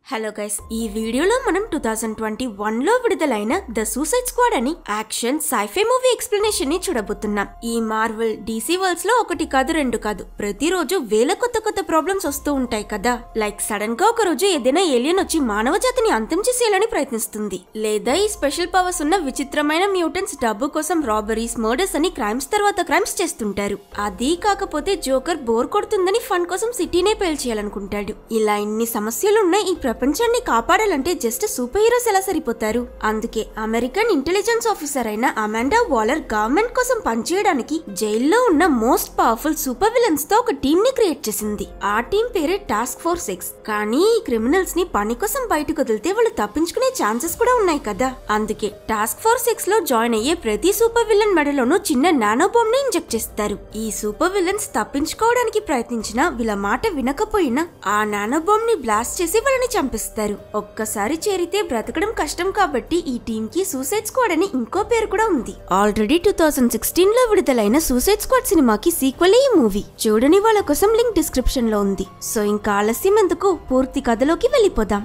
Hello guys, ఈ వీడియోలో మనం 2021లో విడుదలైన ద సూసైడ్ స్క్వాడ్ అని యాక్షన్ సైఫై మూవీ ఎక్స్ప్లెనేషన్ ని చూడబోతున్నాం. ఈ మార్వెల్ డీసీ వరల్డ్స్ లో ఒకటి కాదు రెండు కాదు, ప్రతిరోజు వేల కొత్త కొత్త ప్రాబ్లమ్స్ వస్తూ ఉంటాయి కదా. లైక్ సడన్ గా ఒక రోజు ఏదైనా ఏలియన్ వచ్చి మానవ జాతిని అంతం చేసేయాలని ప్రయత్నిస్తుంది, లేదా ఈ స్పెషల్ పవర్స్ ఉన్న విచిత్రమైన మ్యూటెంట్స్ డబ్బు కోసం రాబరీస్, మర్డర్స్ అని క్రైమ్స్ తర్వాత క్రైమ్స్ చేస్తుంటారు. అది కాకపోతే జోకర్ బోర్ కొడుతుందని ఫన్ కోసం సిటీనే పేల్చేయాలనుకుంటాడు. ఇలా ఇన్ని సమస్యలున్న ఈ ప్రపంచాన్ని కాపాడాలంటే జస్ట్ సూపర్ హీరోస్ ఎలా సరిపోతారు? అందుకే అమెరికన్ ఇంటెలిజెన్స్ ఆఫీసర్ అయిన అమాండా వాలర్ గవర్నమెంట్ కోసం పనిచేయడానికి జైల్లో ఉన్న మోస్ట్ పవర్ఫుల్ సూపర్ విలన్స్ తో ఒక టీమ్ ని క్రియేట్ చేసింది. ఆ టీం పేరే టాస్క్ ఫోర్స్ X. కానీ ఈ క్రిమినల్స్ ని పని కోసం బయటకు వదిలితే వాళ్ళు తప్పించుకునే ఛాన్సెస్ కూడా ఉన్నాయి కదా. అందుకే టాస్క్ ఫోర్స్ X లో జాయిన్ అయ్యే ప్రతి సూపర్ విలన్ మెడలోనూ చిన్న నానో బాంబ్ ని ఇంజెక్ట్ చేస్తారు. ఈ సూపర్ విలన్స్ తప్పించుకోవడానికి ప్రయత్నించినా వీళ్ళ మాట వినకపోయినా ఆ నానో బాంబ్ ని బ్లాస్ట్ చేసి వాళ్ళని చంపిస్తారు. ఒక్కసారి చేరితే బ్రతకడం కష్టం కాబట్టి ఈ టీం కి సూసైడ్ స్క్వాడ్ అని ఇంకో పేరు కూడా ఉంది. ఆల్రెడీ 2016 లో విడుదలైన సూసైడ్ స్క్వాడ్ సినిమాకి సీక్వెల్ ఈ మూవీ. చూడని వాళ్ళ కోసం లింక్ డిస్క్రిప్షన్ లో ఉంది. సో ఇంకా ఆలస్యం ఎందుకు, పూర్తి కథలోకి వెళ్ళిపోదాం.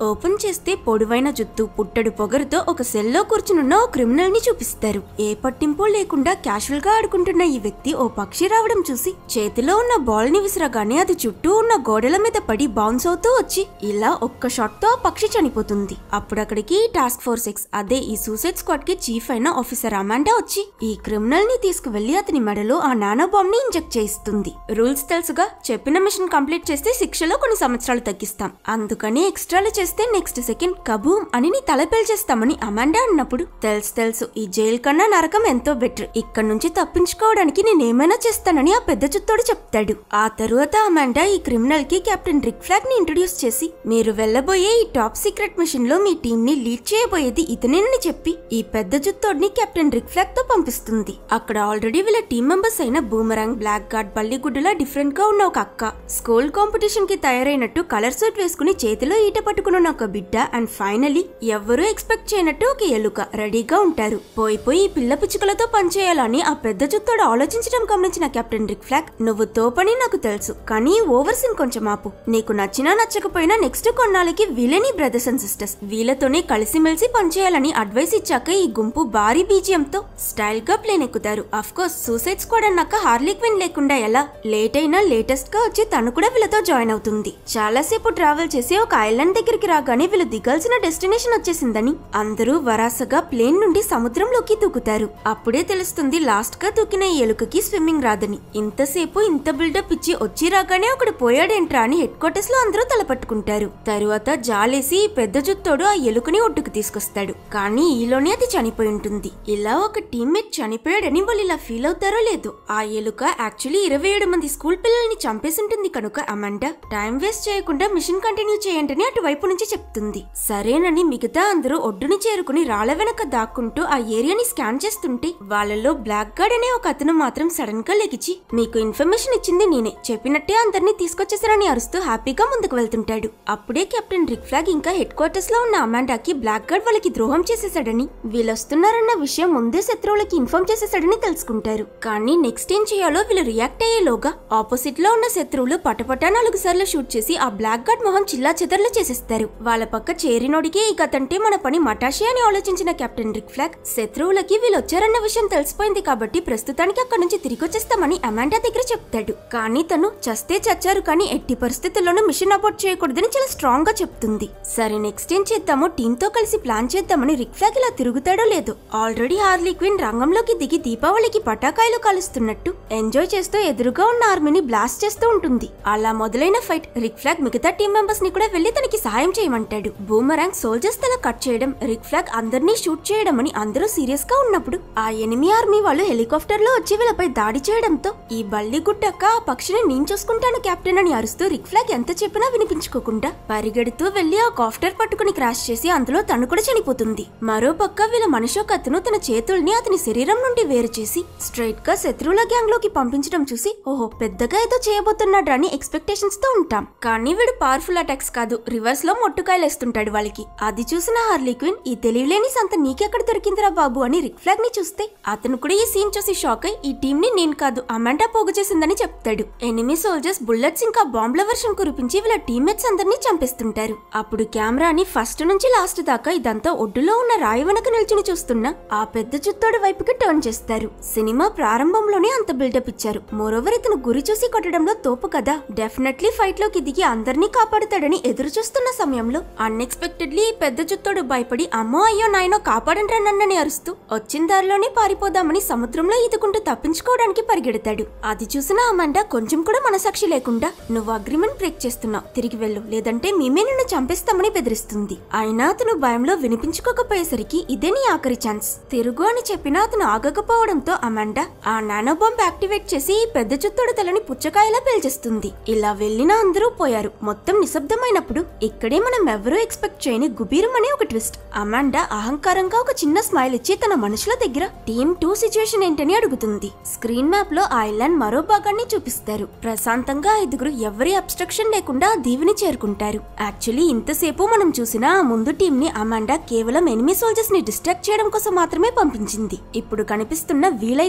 ఓపెన్ చేస్తే పొడవైన జుత్తు, పుట్టడు పొగరుతో ఒక సెల్లో కూర్చునున్న ఓ క్రిమినల్ ని చూపిస్తారు. ఏ పట్టింపో లేకుండా క్యాషువల్ గా ఆడుకుంటున్న ఈ వ్యక్తి ఓ పక్షి రావడం చూసి చేతిలో ఉన్న బాల్ ని విసిరగానే అది చుట్టూ ఉన్న గోడల మీద పడి బౌన్స్ అవుతూ వచ్చి ఇలా ఒక్క షాట్ తో ఆ పక్షి చనిపోతుంది. అప్పుడక్కడికి టాస్క్ ఫోర్స్ X, అదే ఈ సూసైడ్ స్క్వాడ్ కి చీఫ్ అయిన ఆఫీసర్ అమాండా వచ్చి ఈ క్రిమినల్ ని తీసుకువెళ్లి అతని మెడలో ఆ నానో బాంబ్ ని ఇంజెక్ట్ చేయిస్తుంది. రూల్స్ తెలుసుగా, చెప్పిన మిషన్ కంప్లీట్ చేస్తే శిక్షలో కొన్ని సంవత్సరాలు తగ్గిస్తాం, అందుకని ఎక్స్ట్రాలు చేస్తే నెక్స్ట్ సెకండ్ కబూమ్ అని నీ తల పేల్చేస్తామని అమాండా అన్నప్పుడు తెలుసు ఈ జైల్ కన్నా నరకం ఎంతో బెటర్, ఇక్కడ నుంచి తప్పించుకోవడానికి నేనేమైనా చేస్తానని ఆ పెద్ద చుత్తోడు చెప్తాడు. ఆ తరువాత అమాండా ఈ క్రిమినల్ కి కెప్టెన్ రిక్ ఫ్లాగ్ ని ఇంట్రొడ్యూస్ చేసి మీరు వెళ్లబోయే ఈ టాప్ సీక్రెట్ మిషన్ లో మీ టీం ని లీడ్ చేయబోయేది ఇతనేనని చెప్పి ఈ పెద్ద చుత్తోడిని కెప్టెన్ రిక్ ఫ్లాగ్ తో పంపిస్తుంది. అక్కడ ఆల్రెడీ వీళ్ళ టీం మెంబర్స్ అయిన బూమరాంగ్, బ్లాక్ గార్డ్, బల్లిగుడ్డులా డిఫరెంట్ గా ఉన్న ఒక అక్క, స్కూల్ కాంపిటీషన్ కి తయారైనట్టు కలర్ సూట్ వేసుకుని చేతిలో ఈట పట్టుకుని ఒక బిడ్డ, అండ్ ఫైనలీ ఎవ్వరూ ఎక్స్పెక్ట్ చేయనట్టు ఒక ఎలుక రెడీగా ఉంటారు. పోయి పిల్ల పిచ్చుకలతో పనిచేయాలని ఆ పెద్ద చుత్తోడు ఆలోచించడం గమనించిన కెప్టెన్ రిక్ ఫ్లాగ్, నువ్వు తోపని నాకు తెలుసు, కానీ ఓవర్ సీన్ కొంచెం ఆపు, నీకు నచ్చినా నచ్చకపోయినా నెక్స్ట్ కొన్నాళ్ళకి వీళ్ళని బ్రదర్స్ అండ్ సిస్టర్స్, వీళ్ళతోనే కలిసిమెలిసి పనిచేయాలని అడ్వైస్ ఇచ్చాక ఈ గుంపు భారీ బీజిఎం తో స్టైల్ గా ప్లేన్ ఎక్కుతారు. అఫ్ కోర్స్ సూసైడ్ స్క్వాడ్ అన్నాక హార్లీ క్విన్ లేకుండా ఎలా, లేట్ అయినా లేటెస్ట్ గా వచ్చి తను కూడా వీళ్ళతో జాయిన్ అవుతుంది. చాలాసేపు ట్రావెల్ చేసి ఒక ఐలాండ్ దగ్గరికి రాగానే వీళ్ళు దిగాల్సిన డెస్టినేషన్ వచ్చేసిందని అందరూ వరాసగా ప్లేన్ నుండి సముద్రంలోకి దూకుతారు. అప్పుడే తెలుస్తుంది లాస్ట్ గా దూకిన ఈ ఎలుకకి స్విమ్మింగ్ రాదని. ఇంతసేపు ఇంత బిల్డప్ ఇచ్చి వచ్చి రాగానే ఒకడు పోయాడేంట్రా అని హెడ్ క్వార్టర్స్ లో అందరూ తలపట్టుకుంటారు. తరువాత జాలేసి ఈ పెద్ద జుత్తోడు ఆ ఎలుకని ఒడ్డుకు తీసుకొస్తాడు, కానీ ఈలోనే అది చనిపోయి ఉంటుంది. ఇలా ఒక టీమ్మేట్ చనిపోయాడని వాళ్ళు ఇలా ఫీల్ అవుతారో లేదో, ఆ ఎలుక యాక్చువల్లీ 27 మంది స్కూల్ పిల్లల్ని చంపేసి ఉంటుంది. కనుక అమాండా టైం వేస్ట్ చేయకుండా మిషన్ కంటిన్యూ చేయండి అటువైపు నుంచి చెప్తుంది. సరేనని మిగతా అందరూ ఒడ్డుని చేరుకుని రాళ్ల వెనక దాక్కుంటూ ఆ ఏరియాని స్కాన్ చేస్తుంటే వాళ్ళలో బ్లాక్ గార్డ్ అనే ఒక అతను మాత్రం సడన్ గా లెగిచి మీకు ఇన్ఫర్మేషన్ ఇచ్చింది నేనే, చెప్పినట్టే అందరినీ తీసుకొచ్చేసారని అరుస్తూ హ్యాపీగా ముందుకు వెళ్తుంటాడు. అప్పుడే కెప్టెన్ రిక్ ఫ్లాగ్ ఇంకా హెడ్ క్వార్టర్స్ లో ఉన్న అమాండాకి బ్లాక్ గార్డ్ వాళ్ళకి ద్రోహం చేసేసాడని, వీళ్ళొస్తున్నారన్న విషయం ముందే శత్రువులకి ఇన్ఫార్మ్ చేసేసాడని తెలుసుకుంటారు. కానీ నెక్స్ట్ ఏం చేయాలో వీళ్ళు రియాక్ట్ అయ్యేలోగా ఆపోజిట్ లో ఉన్న శత్రువులు పటపటా 4 సార్లు షూట్ చేసి ఆ బ్లాక్ గార్డ్ మొహం చిల్లా చెదర్లు చేసేస్తారు. వాళ్ళ పక్క చేరినోడికి ఈ కథంటే మన పని మటాషి అని ఆలోచించిన కెప్టెన్ రిక్ ఫ్లాగ్ శత్రువులకి వీళ్ళొచ్చారన్న విషయం తెలిసిపోయింది కాబట్టి ప్రస్తుతానికి అక్కడ నుంచి తిరిగి వచ్చేస్తామని అమాండా దగ్గర చెప్తాడు. కానీ తను చస్తే చచ్చారు కానీ ఎట్టి పరిస్థితుల్లోనూ మిషన్ అబౌట్ చేయకూడదని చాలా స్ట్రాంగ్ గా చెప్తుంది. సరే నెక్స్ట్ ఏం చేద్దామో టీమ్ తో కలిసి ప్లాన్ చేద్దామని రిక్ ఫ్లాగ్ ఇలా తిరుగుతాడో లేదో ఆల్రెడీ హార్లీ క్విన్ రంగంలోకి దిగి దీపావళికి పటాకాయలు కాలుస్తున్నట్టు ఎంజాయ్ చేస్తూ ఎదురుగా ఉన్న ఆర్మీని బ్లాస్ట్ చేస్తూ ఉంటుంది. అలా మొదలైన ఫైట్ రిక్ ఫ్లాగ్ మిగతా టీం మెంబర్స్ ని కూడా వెళ్లి తనకి సహాయం చేయమంటాడు. బూమరాంగ్ సోల్జర్స్ తల కట్ చేయడం, రిక్ ఫ్లాగ్ అందరినీ షూట్ చేయడం అని అందరూ సీరియస్ గా ఉన్నప్పుడు ఆ ఎనిమి ఆర్మీ వాళ్ళు హెలికాప్టర్ లో వచ్చి వీళ్ళపై దాడి చేయడంతో ఈ బల్లి గుట్టక్క ఆ పక్షిని నేను చూసుకుంటాను కెప్టెన్ అని అరుస్తూ రిక్ ఫ్లాగ్ ఎంత చెప్పినా వినిపించుకోకుండా పరిగెడుతూ వెళ్లి ఆ కాప్టర్ పట్టుకుని క్రాష్ చేసి అందులో తను కూడా చనిపోతుంది. మరో పక్క వీళ్ళ మనిషి ఒక అతను తన చేతుల్ని అతని శరీరం నుండి వేరు చేసి స్ట్రైట్ గా శత్రువుల గ్యాంగ్ లోకి పంపించడం చూసి ఓహో పెద్దగా ఏదో చేయబోతున్నాడు అని ఎక్స్పెక్టేషన్స్ తో ఉంటాం. కానీ వీడు పవర్ఫుల్ అటాక్స్ కాదు, రివర్స్ లో మొట్టుకాయలేస్తుంటాడు వాళ్ళకి. అది చూసిన హార్లీ క్విన్, ఈ తెలివిలేని సంత నీకెక్కడ దొరికిందిరా బాబు అని రిక్ ఫ్లాగ్ ని చూస్తే అతను కూడా ఈ సీన్ చూసి షాక్ అయి, ఈ టీం ని నేను కాదు అమాండా పోగు చేసిందని చెప్తాడు. ఎనిమీ సోల్జర్స్ బుల్లెట్స్ ఇంకా బాంబ్ల వర్షం కురిపించి వీళ్ళ టీమ్మేట్స్ అందరినీ చంపేస్తుంటారు. అప్పుడు కెమెరాని ఫస్ట్ నుంచి లాస్ట్ దాకా ఇదంతా ఒడ్డులో ఉన్న రాయి వెనక నిల్చుని చూస్తున్న ఆ పెద్ద చుత్తోడి వైపుకి టర్న్ చేస్తారు. సినిమా ప్రారంభంలోనే అంత బిల్డప్ ఇచ్చారు. మోరోవర్ ఇతను గురి చూసి కొట్టడంలో తోపు కదా, డెఫినెట్లీ ఫైట్ లోకి దిగి అందరినీ కాపాడుతాడని ఎదురు చూస్తున్న సమయంలో అన్ఎక్స్పెక్టెడ్లీ పెద్ద చుత్తోడు భయపడి అమ్మో అయ్యో నాయనో కాపాడంట్రా నన్నని అరుస్తూ వచ్చిన దారిలోనే పారిపోదామని సముద్రంలో ఈదుకుంటూ తప్పించుకోవడానికి పరిగెడతాడు. అది చూసిన అమాండా కొంచెం కూడా మనసాక్షి లేకుండా, నువ్వు అగ్రిమెంట్ బ్రేక్ చేస్తున్నావు, తిరిగి వెళ్ళు, లేదంటే మేమే నిన్ను చంపేస్తామని బెదిరిస్తుంది. అయినా అతను భయంలో వినిపించుకోకపోయేసరికి ఇదే నీ ఆఖరి ఛాన్స్, తిరుగు అని చెప్పినా అతను ఆగకపోవడంతో అమాండా ఆ నానో బాంబ్ యాక్టివేట్ చేసి పెద్ద చుత్తోడు తలని పుచ్చకాయలా పేల్చేస్తుంది. ఇలా వెళ్ళిన అందరూ పోయారు. మొత్తం నిశ్శబ్దమైనప్పుడు ఇక్కడే మనం ఎవరూ ఎక్స్పెక్ట్ చేయని గుబీరం అనే ఒక ట్విస్ట్. అమాండా అహంకారంగా ఒక చిన్న స్మైల్ ఇచ్చి తన మనుషుల దగ్గర టీమ్ 2 సిచ్యువేషన్ ఏంటని అడుగుతుంది. స్క్రీన్ మ్యాప్ లో ఐలాండ్ మరో భాగాన్ని చూపిస్తారు. ప్రశాంతంగా 5 ఎవరి అబ్స్ట్రక్షన్ లేకుండా దీవిని చేరుకుంటారు. యాక్చువల్లీ ఇంతసేపు మనం చూసిన ఆ ముందు టీం ని అమాండా కేవలం ఎనిమీ సోల్జర్స్ ని డిస్ట్రాక్ట్ చేయడం కోసం మాత్రమే పంపించింది. ఇప్పుడు కనిపిస్తున్న వీళ్ళ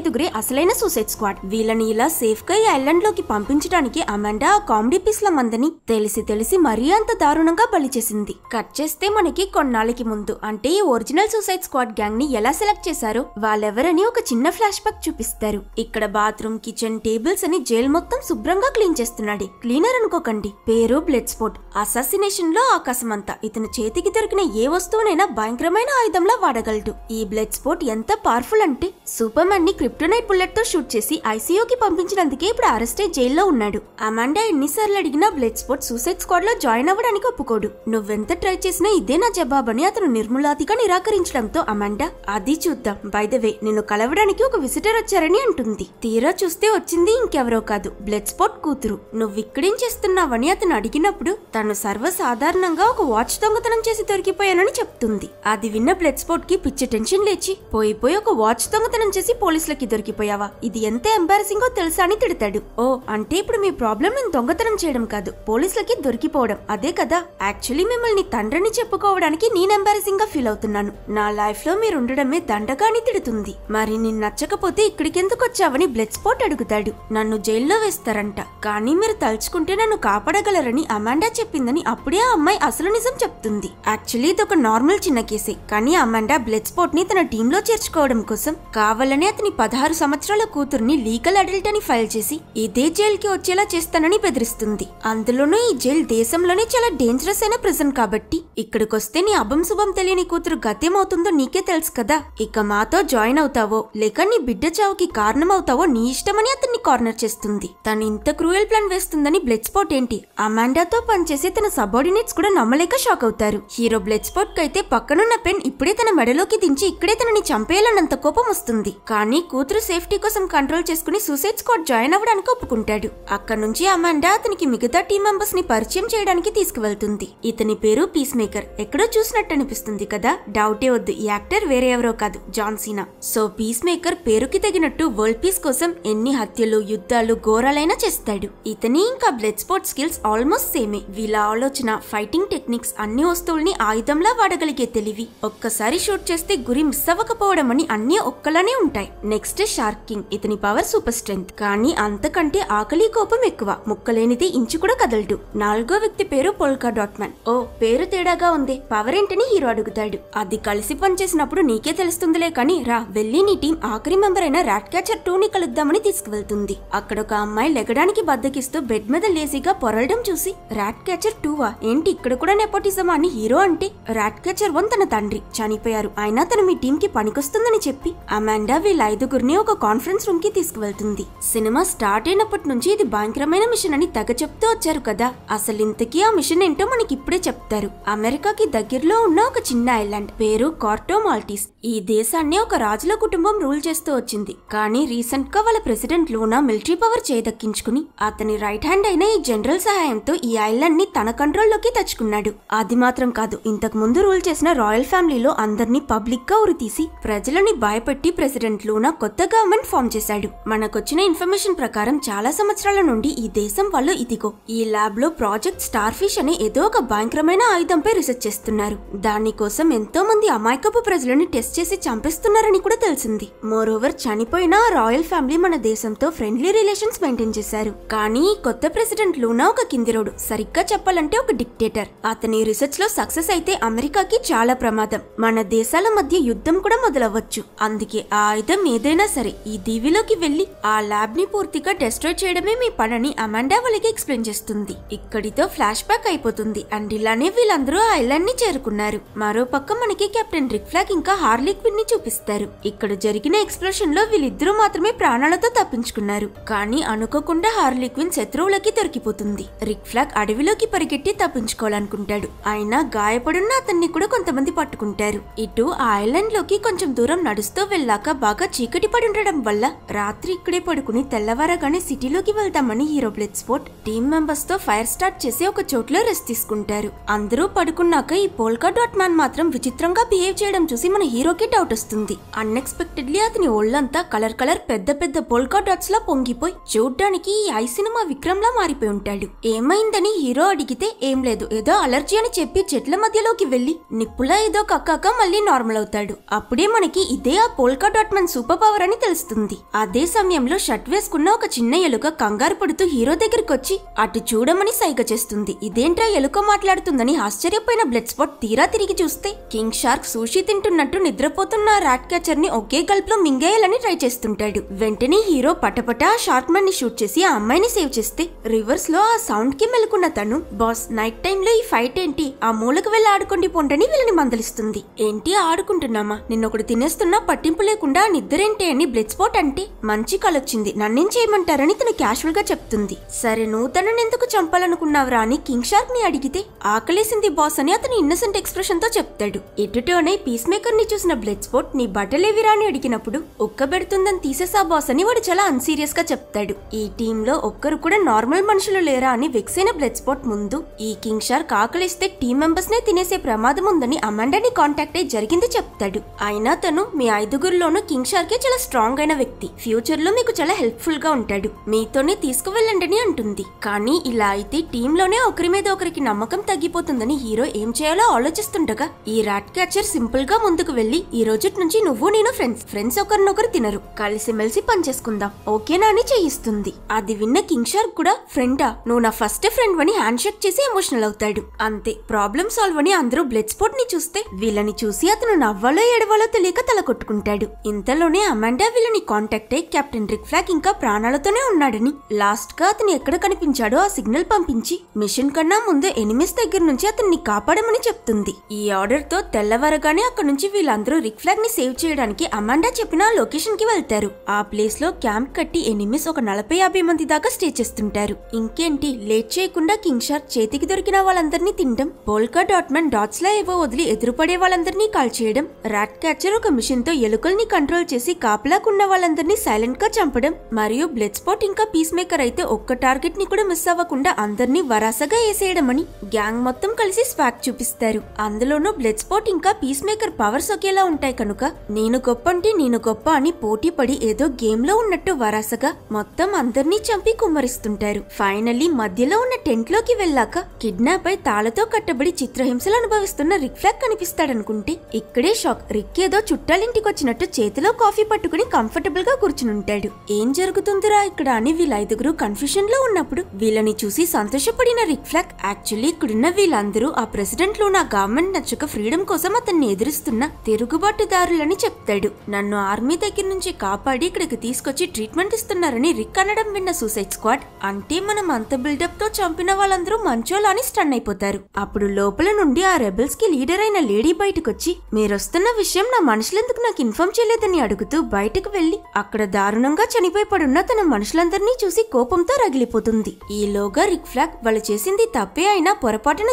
అసలైన సూసైడ్ స్క్వాడ్. వీళ్ళని ఇలా సేఫ్ గా ఈ ఐలాండ్ లోకి పంపించడానికి అమాండా ఆ కామెడీ పీస్ల మందని తెలిసి మరీ అంత దారుణంగా బలి చేసింది. కట్ చేస్తే మనకి కొన్నాళ్ళకి ముందు, అంటే ఈ ఒరిజినల్ సూసైడ్ స్క్వాడ్ గ్యాంగ్ ని ఎలా సెలెక్ట్ చేశారో వాళ్ళెవరని ఒక చిన్న ఫ్లాష్ బ్యాక్ చూపిస్తారు. ఇక్కడ బాత్రూమ్, కిచెన్, టేబుల్స్ అని జైల్ మొత్తం శుభ్రంగా క్లీన్ చేస్తున్నాడు. క్లీనర్ అనుకోకండి, పేరు బ్లడ్ స్పోర్ట్. అసాసినేషన్ లో ఆకాశమంతా. ఇతని చేతికి దొరికిన ఏ వస్తువునైనా భయంకరమైన ఆయుధంలా వాడగలడు. ఈ బ్లడ్ స్పోర్ట్ ఎంత పవర్ఫుల్ అంటే సూపర్ మ్యాన్ ని క్రిప్టోనైట్ బుల్లెట్ తో షూట్ చేసి ఐసీయూకి పంపించినందుకే ఇప్పుడు అరెస్ట్ అయి జైల్లో ఉన్నాడు. అమాండా ఎన్నిసార్లు అడిగినా బ్లడ్ స్పోర్ట్ సూసైడ్ స్క్వాడ్ లో జాయిన్ అవ్వడానికి ఒప్పుకోడు. నువ్వెంత ట్రై చేసినా ఇదే నా జవాబని అతను నిర్మూలాతిగా నిరాకరించడంతో అమాండా, అది చూద్దాం, బై ద వే నిన్ను కలవడానికి ఒక విజిటర్ వచ్చారని అంటుంది. తీరా చూస్తే వచ్చింది ఇంకెవరో కాదు, బ్లడ్ స్పాట్ కూతురు. నువ్విక్కడేం చేస్తున్నావని అతను అడిగినప్పుడు తను సర్వసాధారణంగా ఒక వాచ్ దొంగతనం చేసి దొరికిపోయానని చెప్తుంది. అది విన్న బ్లడ్ స్పాట్ కి పిచ్చి టెన్షన్ లేచి, పోయి ఒక వాచ్ దొంగతనం చేసి పోలీసులకి దొరికిపోయావా, ఇది ఎంత ఎంబారసింగో తెలుసా అని తిడతాడు. ఓ అంటే ఇప్పుడు మీ ప్రాబ్లం నేను దొంగతనం చేయడం కాదు, పోలీసులకి దొరికిపోవడం, అదే కదా. యాక్చువల్లీ మిమ్మల్ని తండ్రిని చెప్పుకోవడానికి నేను ఎంబారసింగ్ గా ఫీల్ అవుతున్నాను. నా లైఫ్ లో మీరు ఉండడమే దండగా అని తిడుతుంది. మరి నేను నచ్చకపోతే ఇక్కడికెందుకు వచ్చావని బ్లడ్ స్పాట్ అడుగుతాడు. నన్ను జైల్లో వేస్తారంట, కానీ మీరు తలుచుకుంటే నన్ను కాపాడగలరని అమాండా చెప్పిందని అప్పుడే ఆ అమ్మాయి అసలు నిజం చెప్తుంది. యాక్చువల్లీ ఇది ఒక నార్మల్ చిన్న కేసే, కానీ అమాండా బ్లడ్ స్పాట్ ని తన టీమ్ లో చేర్చుకోవడం కోసం కావాలనే అతని 16 సంవత్సరాల కూతుర్ని లీగల్ అడల్ట్ అని ఫైల్ చేసి ఇదే జైల్ కి వచ్చేలా చేస్తానని బెదిరిస్తుంది. అందులోనూ ఈ జైల్ దేశంలోనే చాలా డేంజరస్ అయిన ప్రిజన్ కాబట్టి ఇక్కడికొస్తే నీ అభం శుభం తెలియని కూతురు గతేమవుతుందో నీకే తెలుసు కదా. ఇక మాతో జాయిన్ అవుతావో లేక నీ బిడ్డ చావుకి కారణం అవుతావో నీ ఇష్టమని అతన్ని కార్నర్ చేస్తుంది. తను ఇంత క్రూయల్ ప్లాన్ వేస్తుందని బ్లడ్ స్పాట్ ఏంటి, అమాండాతో పనిచేసి తన సబార్డినేట్స్ కూడా నమ్మలేక షాక్ అవుతారు. హీరో బ్లడ్ స్పాట్ కైతే పక్కనున్న పెన్ ఇప్పుడే తన మెడలోకి దించి ఇక్కడే తనని చంపేయాలన్నంత కోపం వస్తుంది. కానీ కూతురు సేఫ్టీ కోసం కంట్రోల్ చేసుకుని సూసైడ్ స్క్వాడ్ జాయిన్ అవ్వడానికి ఒప్పుకుంటాడు. అక్కడ నుంచి అమాండా అతనికి మిగతా టీం మెంబర్స్ ని పరిచయం చేయడానికి తీసుకువెళ్తుంది. ఇతని పేరు పీస్ మేకర్. ఎక్కడో చూసినట్టు అనిపిస్తుంది కదా, డౌటే వద్దు, ఈ యాక్టర్ వేరే ఎవరో కాదు, John Cena. So Peacemaker పేరుకి తగినట్టు వరల్డ్ పీస్ కోసం ఎన్ని హత్యలు, యుద్ధాలు, ఘోరాలైనా చేస్తాడు. ఇతని ఇంకా బ్లడ్ స్పాట్ స్కిల్స్ ఆల్మోస్ట్ సేమే. వీళ్ళ ఆలోచన, ఫైటింగ్ టెక్నిక్స్, అన్ని వస్తువుల్ని ఆయుధంలా వాడగలిగే తెలివి, ఒక్కసారి షూట్ చేస్తే గురి మిస్ అవ్వకపోవడం అని అన్ని ఒక్కలానే ఉంటాయి. Next shark king. ఇతని పవర్ సూపర్ స్ట్రెంగ్త్, కానీ అంతకంటే ఆకలి కోపం ఎక్కువ. ముక్కలేనిది ఇంచు కూడా కదలడు. 4వ వ్యక్తి పేరు పోల్కా డాట్ మ్యాన్. ఓ పేరు తేడాగా ఉంది, పవర్ ఏంటని హీరో అడుగుతాడు. అది కలిసి పనిచేసినప్పుడు నీకే తెలుస్తుందిలే, కానీ రా వెళ్ళి నీ టీం ఆఖరి మెంబర్ అయిన రాట్ క్యాచర్ 2 ని కలుద్దామని తీసుకువెళ్తుంది. అక్కడ ఒక అమ్మాయి లెగడానికి బద్దకిస్తూ బెడ్ మీద లేజీగా పొరలడం చూసి రాట్ క్యాచర్ 2వా ఏంటి ఇక్కడ కూడా నెపోటిజమా అని హీరో అంటే, రాట్ క్యాచర్ 1 తన తండ్రి చనిపోయారు, అయినా తను మీ టీం కి పనికొస్తుందని చెప్పి అమాండా వీళ్ళ 5గురిని ఒక కాన్ఫరెన్స్ రూమ్ కి తీసుకువెళ్తుంది. సినిమా స్టార్ట్ అయినప్పటి నుంచి ఇది భయంకరమైన మిషన్ అని తెగ చెప్తూ వచ్చారు కదా, అసలు ఇంతకీ ఆ మిషన్ ఏంటో మనకి ఇప్పుడే చెప్తారు. అమెరికాకి దగ్గరలో ఉన్న ఒక చిన్న ఐలాండ్ పేరు కార్టో మాల్టీస్. ఈ దేశాన్ని ఒక రాజుల కుటుంబం రూల్ చేస్తూ వచ్చింది. కానీ రీసెంట్ గా వాళ్ళ ప్రెసిడెంట్ లూనా మిలిటరీ పవర్ చేదక్కించుకుని అతని రైట్ హ్యాండ్ అయిన ఈ జనరల్ సహాయంతో ఈ ఐలాండ్ ని తన కంట్రోల్లోకి తెచ్చుకున్నాడు. అది మాత్రం కాదు, ఇంతకు ముందు రూల్ చేసిన రాయల్ ఫ్యామిలీలో అందరినీ పబ్లిక్ గా ఉరితీసి ప్రజలని భయపెట్టి ప్రెసిడెంట్ లూనా కొత్త గవర్నమెంట్ ఫామ్ చేశాడు. మనకొచ్చిన ఇన్ఫర్మేషన్ ప్రకారం చాలా సంవత్సరాల నుండి ఈ దేశం వాళ్ళు ఇదిగో ఈ ల్యాబ్ లో ప్రాజెక్ట్ స్టార్ ఫిష్ అనే ఏదో ఒక భయంకరమైన ఆయుధంపై రీసెర్చ్ చేస్తున్నారు. దానికోసం ఎంతో మంది అమాయకపు ప్రజలని టెస్ట్ చేసి చంపేస్తున్నారని కూడా తెలిసింది. మోరోవర్ చనిపోయిన రాయల్ ఫ్యామిలీ మన దేశంతో ఫ్రెండ్లీ రిలేషన్స్ మెయింటైన్ చేశారు. కానీ కొత్త ప్రెసిడెంట్ లూనా ఒక కిందిరోడు, సరిగ్గా చెప్పాలంటే ఒక డిక్టేటర్. అతని రీసెర్చ్ లో సక్సెస్ అయితే అమెరికాకి చాలా ప్రమాదం. మన దేశాల మధ్య యుద్ధం కూడా మొదలవ్వచ్చు. అందుకే ఆ ఆయుధం ఏదైనా సరే ఈ దీవిలోకి వెళ్లి ఆ ల్యాబ్ ని పూర్తిగా డెస్ట్రాయ్ చేయడమే మీ పనని అమాండా వాళ్ళకి ఎక్స్ప్లెయిన్ చేస్తుంది. ఇక్కడితో ఫ్లాష్ బ్యాక్ అయిపోతుంది. అండ్ ఇలానే వీళ్ళందరూ ఆ ఐలాండ్ ని చేరుకున్నారు. మరో పక్క మనకి కెప్టెన్ రిక్ ఫ్లాగ్ ఇంకా హార్లీ క్విన్ ని చూపిస్తారు. ఇక్కడ జరిగిన ఎక్స్ప్లోషన్ లో వీళ్ళిద్దరూ మాత్రమే ప్రాణాలతో తప్పించుకున్నారు. కానీ అనుకోకుండా హార్లీ క్విన్ శత్రువులకి దొరికిపోతుంది. రిక్ ఫ్లాగ్ అడవిలోకి పరిగెట్టి తప్పించుకోవాలనుకుంటాడు. అయినా గాయపడున్న అతన్ని కూడా కొంతమంది పట్టుకుంటారు. ఇటు ఆ ఐలాండ్ లోకి కొంచెం దూరం నడుస్తూ వెళ్ళాక బాగా చీకటి పడి ఉండడం వల్ల రాత్రి ఇక్కడే పడుకుని తెల్లవారగానే సిటీలోకి వెళ్తామని hero blood spot team members తో ఫైర్ స్టార్ట్ చేసి ఒక చోట్లో రెస్ట్ తీసుకుంటారు. అందరూ పడుకున్నాక ఈ పోల్కా డాట్ మ్యాన్ మాత్రం విచిత్రంగా బిహేవ్ చేయడం చూసి మన హీరోకి డౌట్ వస్తుంది. అన్ఎక్స్పెక్టెడ్లీ అతని ఒళ్ళంతా కలర్ పెద్ద పెద్ద పోల్కా డాట్స్ లా పొంగిపోయి చూడ్డానికి ఈ ఐ సినిమా విక్రమ్ లా మారిపోయి ఉంటాడు. ఏమైందని హీరో అడిగితే ఏం లేదు, ఏదో అలర్జీ అని చెప్పి చెట్ల మధ్యలోకి వెళ్లి నిప్పులా ఏదో కక్కాక మళ్ళీ నార్మల్ అవుతాడు. అప్పుడే మనకి ఇదే ఆ polka dot man super power అని తెలుస్తుంది. అదే సమయంలో షర్ట్ వేసుకున్న ఒక చిన్న ఎలుక కంగారు పడుతూ హీరో దగ్గరికి వచ్చి అటు చూడమని సైగ చేస్తుంది. ఇదేంట్రా ఎలుక మాట్లాడుతుందని ఆశ్చర్యపోయిన బ్లడ్ స్పాట్ తీరా తిరిగి చూస్తే కింగ్ షార్క్ సూషి తింటున్నట్టు నిద్రపోతున్న ర్యాట్ క్యాచర్ ని ఒకే గల్ప్ లో మింగేయాలని ట్రై చేస్తుంటాడు. వెంటనే హీరో పటపటా ఆ షార్క్ మ్యాన్ ని షూట్ చేసి ఆ అమ్మాయిని సేవ్ చేస్తే రివర్స్ లో ఆ సౌండ్ కి మెలుకున్న తను బాస్ నైట్ టైం లో ఈ ఫైట్ ఏంటి, ఆ మూలకు వెళ్లి ఆడుకోండి పొంటని వీళ్ళని మందలిస్తుంది. ఏంటి ఆడుకుంటున్నామా, నిన్నొకటి తినేస్తున్నా పట్టింపు లేకుండా నిద్రేంటి అని బ్లడ్ స్పాట్ అంటే మంచి కలొచ్చింది, నన్నేం చేయమంటారని తను క్యాషువల్ గా చెప్తుంది. సరే నువ్వు తనని ఎందుకు చంపాలనుకున్నావురా అని కింగ్ షార్క్ ని అడిగితే ఆకలేసింది బాస్ అని అతను ఇన్నసెంట్ ఎక్స్ప్రెషన్ తో చెప్తాడు. ఇటుటోనే పీస్ మేకర్ ని చూసిన బ్లడ్ స్పాట్ నీ బట్టలేవిరా అని అడిగినప్పుడు ఒక్కబెడుతుందని తీసేసా బాస్ అని వాడు చాలా అన్సీరియస్ గా చెప్తాడు. ఈ టీమ్ లో ఒక్కరు కూడా నార్మల్ మనుషులు లేరా అని వెక్సైన బ్లడ్ స్పాట్ ముందు ఈ కింగ్ షార్క్ ఆకలిస్తే టీమ్ మెంబర్స్ నే తినేసే ప్రమాదం ఉందని అమాండాని కాంటాక్ట్ అయి జరిగింది చెప్తాడు. అయినా తను మీ ఐదుగురిలోనూ కింగ్ షార్కే చాలా స్ట్రాంగ్ అయిన వ్యక్తి, ఫ్యూచర్ లో మీకు చాలా హెల్ప్ఫుల్ గా ఉంటాడు, మీతోనే తీసుకువెళ్ళండి అంటుంది. కానీ ఇలా అయితే టీమ్ లోనే ఒకరి మీద ఒకరికి నమ్మకం తగ్గిపోతుందని హీరో ఏం చేయాలో ఆలోచిస్తుండగా ఈ ర్యాట్ క్యాచర్ సింపుల్ గా ముందుకు వెళ్లి ఈ రోజు నుంచి నువ్వు నేను ఫ్రెండ్స్ ఒకరినొకరు తినరు, కలిసిమెలిసి పనిచేసుకుందాం ఓకేనా అని చేయిస్తుంది. అది విన్న కింగ్ షార్క్ కూడా ఫ్రెండా, నువ్వు నా ఫస్ట్ ఫ్రెండ్ అని హ్యాండ్ షేక్ చేసి ఎమోషనల్ అవుతాడు. అంతే ప్రాబ్లం సాల్వ్ అని అందరూ బ్లడ్ స్పాట్ ని చూస్తే వీళ్ళని చూసి అతను నవ్వాలో ఏడవాలో తెలియక తల కొట్టుకుంటాడు. ఇంతలోనే అమాండా వీళ్ళని కాంటాక్ట్ అయి కెప్టెన్ రిక్ ఫ్లాగ్ ఇంకా ప్రాణాలతోనే ఉన్నాడని లాస్ట్ గా అతను ఎక్కడ కనిపించాడో ఆ సిగ్నల్ పంపించి మిషన్ కన్నా ముందు ఎనిమిస్ దగ్గర నుంచి అతన్ని కాపాడమని చెప్తుంది. ఈ ఆర్డర్ తో తెల్లవారగానే అక్కడ నుంచి వీళ్ళందరూ రిక్ ఫ్లాగ్ ని సేవ్ చేయడానికి అమాండా చెప్పిన లొకేషన్ కి వెళ్తారు. ఆ ప్లేస్ లో క్యాంప్ కట్టి ఎనిమిస్ ఒక 40-50 మంది దాకా స్టే చేస్తుంటారు. ఇంకేంటి లేట్ చేయకుండా కింగ్ షార్క్ చేతికి దొరికిన వాళ్ళందరినీ తినడం, పోల్కా డాట్ మ్యాన్ డాట్స్ లా ఏవో వదిలి ఎదురుపడే వాళ్ళందరినీ కాల్ చేయడం, ర్యాట్ క్యాచర్ ఒక మిషన్ తో ఎలుకల్ని కంట్రోల్ చేసి కాపలాకున్న వాళ్ళందరినీ సైలెంట్ గా చంపడం, మరియు బ్లడ్ స్పాట్ ఇంకా పీస్ మేకర్ అయితే ఒక్క టార్గెట్ ని కూడా మిస్ అవ్వకుండా అందరినీ వరాసగా వేసేయడం అని గ్యాంగ్ మొత్తం కలిసి స్వాగ్ చూపిస్తారు. అందులోనూ బ్లడ్ స్పాట్ ఇంకా పీస్ మేకర్ పవర్స్ ఒకేలా ఉంటాయి కనుక నేను గొప్ప అంటే నేను గొప్ప అని పోటీ పడి ఏదో గేమ్ లో ఉన్నట్టు వరాసగా మొత్తం అందరినీ చంపి కుమ్మరిస్తుంటారు. ఫైనల్లీ మధ్యలో ఉన్న టెంట్ లోకి వెళ్ళాక కిడ్నాప్ అయి తాళతో కట్టబడి చిత్రహింసలు అనుభవిస్తున్న రిక్ ఫ్లాగ్ కనిపిస్తాడనుకుంటే ఇక్కడే షాక్. రిక్ ఏదో చుట్టాలింటికి వచ్చినట్టు చేతిలో కాఫీ పట్టుకుని కంఫర్టబుల్ గా కూర్చునుంటాడు. ఏం జరుగుతుందిరా ఇక్కడ అని వీళ్ళ ఐదుగురు కన్ఫ్యూజన్ లో ఉన్నప్పుడు వీళ్ళని చూసి సంతోషపడిన రిక్ ఫ్లాగ్ యాక్చువల్లీ ఇక్కడున్న వీళ్ళందరూ ఆ ప్రెసిడెంట్ లో నా గవర్నమెంట్ నచ్చక ఫ్రీడమ్ కోసం అతన్ని ఎదురుస్తున్న తిరుగుబాటుదారులని చెప్తాడు. నన్ను ఆర్మీ దగ్గర నుంచి కాపాడి ఇక్కడికి తీసుకొచ్చి ట్రీట్మెంట్ ఇస్తున్నారని రిక్ అనడం విన్న సూసైడ్ స్క్వాడ్ అంటే మనం అంత బిల్డప్ తో చంపిన వాళ్ళందరూ మంచోలా అని స్టన్ అయిపోతారు. అప్పుడు లోపల నుండి ఆ రెబెల్స్ కి లీడర్ అయిన లేడీ బయటకొచ్చి మీరొస్తున్న విషయం నా మనుషులెందుకు నాకు ఇన్ఫార్మ్ చేయలేదని అడుగుతూ బయటకు వెళ్లి అక్కడ దారుణంగా చనిపోయి పడున్న తన మనుషులందరినీ చూసి కోపంతో రగిలిపోతుంది. ఈలోగా రిక్ ఫ్లాగ్ వాళ్ళు చేసింది తప్పే అయినా పొరపాటున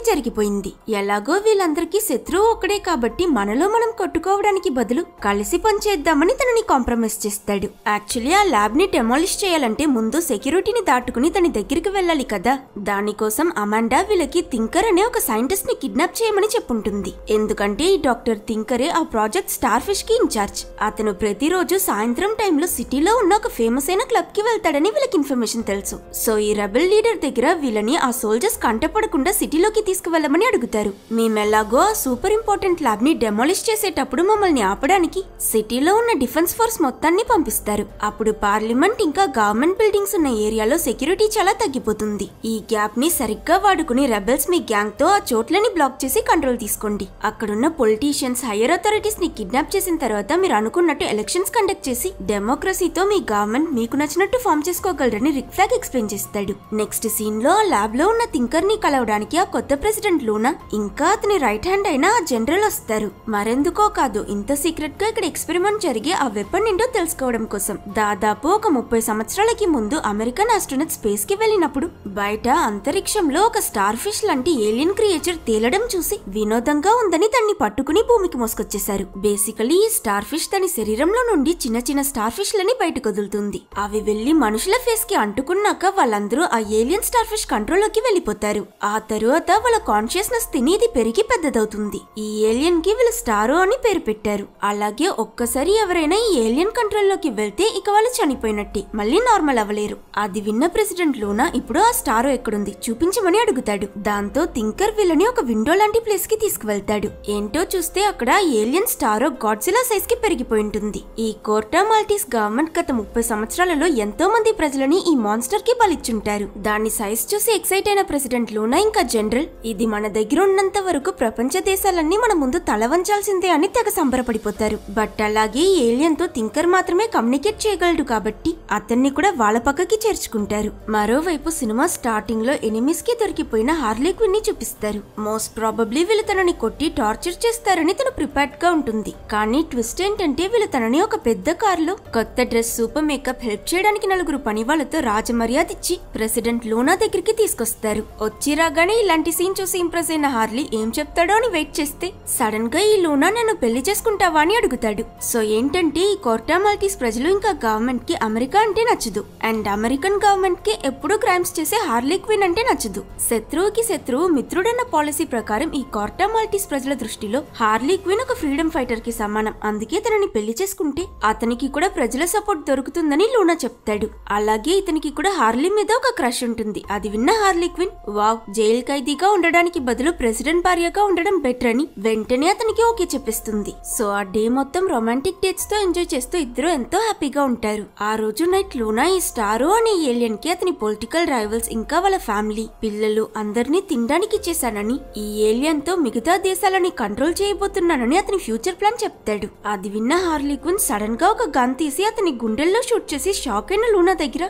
జరిగిపోయింది. ఎలాగో వీళ్ళందరికీ శత్రువు ఒక్కడే కాబట్టి మనలో మనం కొట్టుకోవడానికి బదులు కలిసి పనిచేద్దామని తనని కాంప్రమైజ్ చేస్తాడు. యాక్చువల్లీ ఆ ల్యాబ్ ని డెమాలిష్ చేయాలంటే ముందు సెక్యూరిటీని దాటుకుని తన దగ్గరికి వెళ్ళాలి కదా. దానికోసం అమాండా వీళ్ళకి థింకర్ అనే ఒక సైంటిస్ట్ ని కిడ్నాప్ చేయమని చెప్పుంటుంది. ఎందుకంటే ఈ డాక్టర్ థింకరే ఆ ప్రాజెక్ట్ స్టార్ ఫిష్ కి ఇన్ఛార్జ్. అతను ప్రతిరోజు సాయంత్రం టైంలో సిటీలో ఉన్న ఒక ఫేమస్ అయిన క్లబ్ కి వెళ్తాడని వీళ్ళకి ఇన్ఫర్మేషన్ తెలుసు. సో ఈ రెబెల్ లీడర్ దగ్గర వీళ్ళని ఆ సోల్జర్స్ కంట బయటపడకుండా సిటీలోకి తీసుకువెళ్ళమని అడుగుతారు. మేమెలాగో ఆ సూపర్ ఇంపార్టెంట్ ల్యాబ్ ని డెమాలిష్ చేసేటప్పుడు మమ్మల్ని ఆపడానికి సిటీలో ఉన్న డిఫెన్స్ ఫోర్స్ మొత్తాన్ని పంపిస్తారు. అప్పుడు పార్లమెంట్ ఇంకా గవర్నమెంట్ బిల్డింగ్స్ ఉన్న ఏరియాలో సెక్యూరిటీ చాలా తగ్గిపోతుంది. ఈ గ్యాప్ ని సరిగ్గా వాడుకుని రెబెల్స్ మీ గ్యాంగ్ తో ఆ చోట్లని బ్లాక్ చేసి కంట్రోల్ తీసుకోండి. అక్కడున్న పొలిటీషియన్స్ హైయర్ అథారిటీస్ ని కిడ్నాప్ చేసిన తర్వాత మీరు అనుకున్నట్టు ఎలక్షన్స్ కండక్ట్ చేసి డెమోక్రసీతో మీ గవర్నమెంట్ మీకు నచ్చినట్టు ఫామ్ చేసుకోగలరని రిక్ ఫ్లాగ్ ఎక్స్ప్లెయిన్ చేస్తాడు. నెక్స్ట్ సీన్ లో ఆ ల్యాబ్ లో ఉన్న థింకర్ ని కలవడానికి ఆ కొత్త ప్రెసిడెంట్ లూనా ఇంకా అతని రైట్ హ్యాండ్ అయిన ఆ జనరల్ వస్తారు. మరెందుకో కాదు, ఇంత సీక్రెట్ గా ఇక్కడ ఎక్స్పెరిమెంట్ జరిగి ఆ వెపన్ ఏంటో తెలుసుకోవడం కోసం. దాదాపు ఒక 30 సంవత్సరాలకి ముందు అమెరికన్ ఆస్ట్రోనట్ స్పేస్ కి వెళ్ళినప్పుడు బయట అంతరిక్షంలో ఒక స్టార్ ఫిష్ లాంటి ఏలియన్ క్రియేచర్ తేలడం చూసి వినోదంగా ఉందని దాన్ని పట్టుకుని భూమికి మోసుకొచ్చేశారు. బేసికలీ ఈ స్టార్ ఫిష్ తన శరీరంలో నుండి చిన్న చిన్న స్టార్ ఫిష్ లని బయటకు వదులుతుంది. అవి వెళ్లి మనుషుల ఫేస్ కి అంటుకున్నాక వాళ్ళందరూ ఆ ఏలియన్ స్టార్ ఫిష్ కంట్రోల్ లోకి వెళ్లిపోతారు. ఆ తరువాత వాళ్ళ కాన్షియస్నెస్ తిని ఇది పెరిగి పెద్దదవుతుంది. ఈ ఏలియన్ కి వీళ్ళు స్టారో అని పేరు పెట్టారు. అలాగే ఒక్కసారి ఎవరైనా ఈ ఏలియన్ కంట్రోల్ లోకి వెళ్తే ఇక వాళ్ళు చనిపోయినట్టే, మళ్ళీ నార్మల్ అవ్వలేరు. అది విన్న ప్రెసిడెంట్ లూనా ఇప్పుడు ఆ స్టారో ఎక్కడుంది చూపించమని అడుగుతాడు. దాంతో థింకర్ వీళ్ళని ఒక విండో లాంటి ప్లేస్ కి తీసుకువెళ్తాడు. ఏంటో చూస్తే అక్కడ ఏలియన్ స్టారో గాడ్జిలా సైజ్ కి పెరిగిపోయి ఉంటుంది. ఈ కోర్టా మాల్టీస్ గవర్నమెంట్ గత 30 సంవత్సరాలలో ఎంతో మంది ప్రజలని ఈ మాన్స్టర్ కి బలిచ్చుంటారు. దాని సైజ్ చూసి ఎక్సైట్ అయిన ప్రెసిడెంట్ లూనా ఇంకా జనరల్ ఇది మన దగ్గర ఉన్నంత వరకు ప్రపంచ దేశాలన్నీ మన ముందు తల వంచాల్సిందే అని తెగ సంబరపడిపోతారు. బట్ అలాగే ఏలియన్ తో థింకర్ మాత్రమే కమ్యూనికేట్ చేయగలడు కాబట్టి అతన్ని కూడా వాళ్ళ పక్కకి చేర్చుకుంటారు. మరోవైపు సినిమా స్టార్టింగ్ లో ఎనిమీస్ కి దొరికిపోయిన హార్లీ క్విన్ ని చూపిస్తారు. మోస్ట్ ప్రాబబ్లీ వీళ్ళు తనని కొట్టి టార్చర్ చేస్తారని తను ప్రిపేర్డ్ గా ఉంటుంది. కానీ ట్విస్ట్ ఏంటంటే వీళ్ళు తనని ఒక పెద్ద కారులో కొత్త డ్రెస్ సూపర్ మేకప్ హెల్ప్ చేయడానికి నలుగురు పని వాళ్ళతో రాజమర్యాద ఇచ్చి ప్రెసిడెంట్ లూనా దగ్గరికి తీసుకొస్తారు. వచ్చి రాగానే ఇలాంటి సీన్ చూసి ఇంప్రెస్ అయిన హార్లీ ఏం చెప్తాడో అని వెయిట్ చేస్తే సడన్ గా ఈ లూనా నన్ను పెళ్లి చేసుకుంటావా అని అడుగుతాడు. సో ఏంటంటే ఈ కోర్టా మాల్టీస్ ప్రజలు ఇంకా గవర్నమెంట్ కి అమెరికా అంటే నచ్చదు. అండ్ అమెరికన్ గవర్నమెంట్ కి ఎప్పుడూ క్రైమ్స్ చేసే హార్లీ క్విన్ అంటే నచ్చదు. శత్రువుకి శత్రువు మిత్రుడన్న పాలసీ ప్రకారం ఈ కోర్టా మాల్టీస్ ప్రజల దృష్టిలో హార్లీ క్విన్ ఒక ఫ్రీడమ్ ఫైటర్ కి సమానం. అందుకే తనని పెళ్లి చేసుకుంటే అతనికి కూడా ప్రజల సపోర్ట్ దొరుకుతుందని లూనా చెప్తాడు. అలాగే ఇతనికి కూడా హార్లీ మీద ఒక క్రష్ ఉంటుంది. అది విన్న హార్లీ క్విన్ వావ్, జైలు ఖైదీగా ఉండడానికి బదులు ప్రెసిడెంట్ భార్యగా ఉండడం బెటర్ అని వెంటనే అతనికి ఓకే చెప్పిస్తుంది. సో ఆ డే మొత్తం రొమాంటిక్ డేట్స్ తో ఎంజాయ్ చేస్తూ ఇద్దరు ఎంతో హ్యాపీగా ఉంటారు. ఆ రోజు నైట్ లూనా ఈ స్టారో అనే ఏలియన్ కి అతని పొలిటికల్ రైవల్స్ ఇంకా వాళ్ళ ఫ్యామిలీ పిల్లలు అందరినీ తినడానికి ఇచ్చేసానని, ఈ ఏలియన్ తో మిగతా దేశాలని కంట్రోల్ చేయబోతున్నానని అతని ఫ్యూచర్ ప్లాన్ చెప్తాడు. అది విన్న హార్లీ క్విన్ సడన్ గా ఒక గన్ తీసి అతని గుండెల్లో షూట్ చేసి షాక్ అయిన లూనా దగ్గర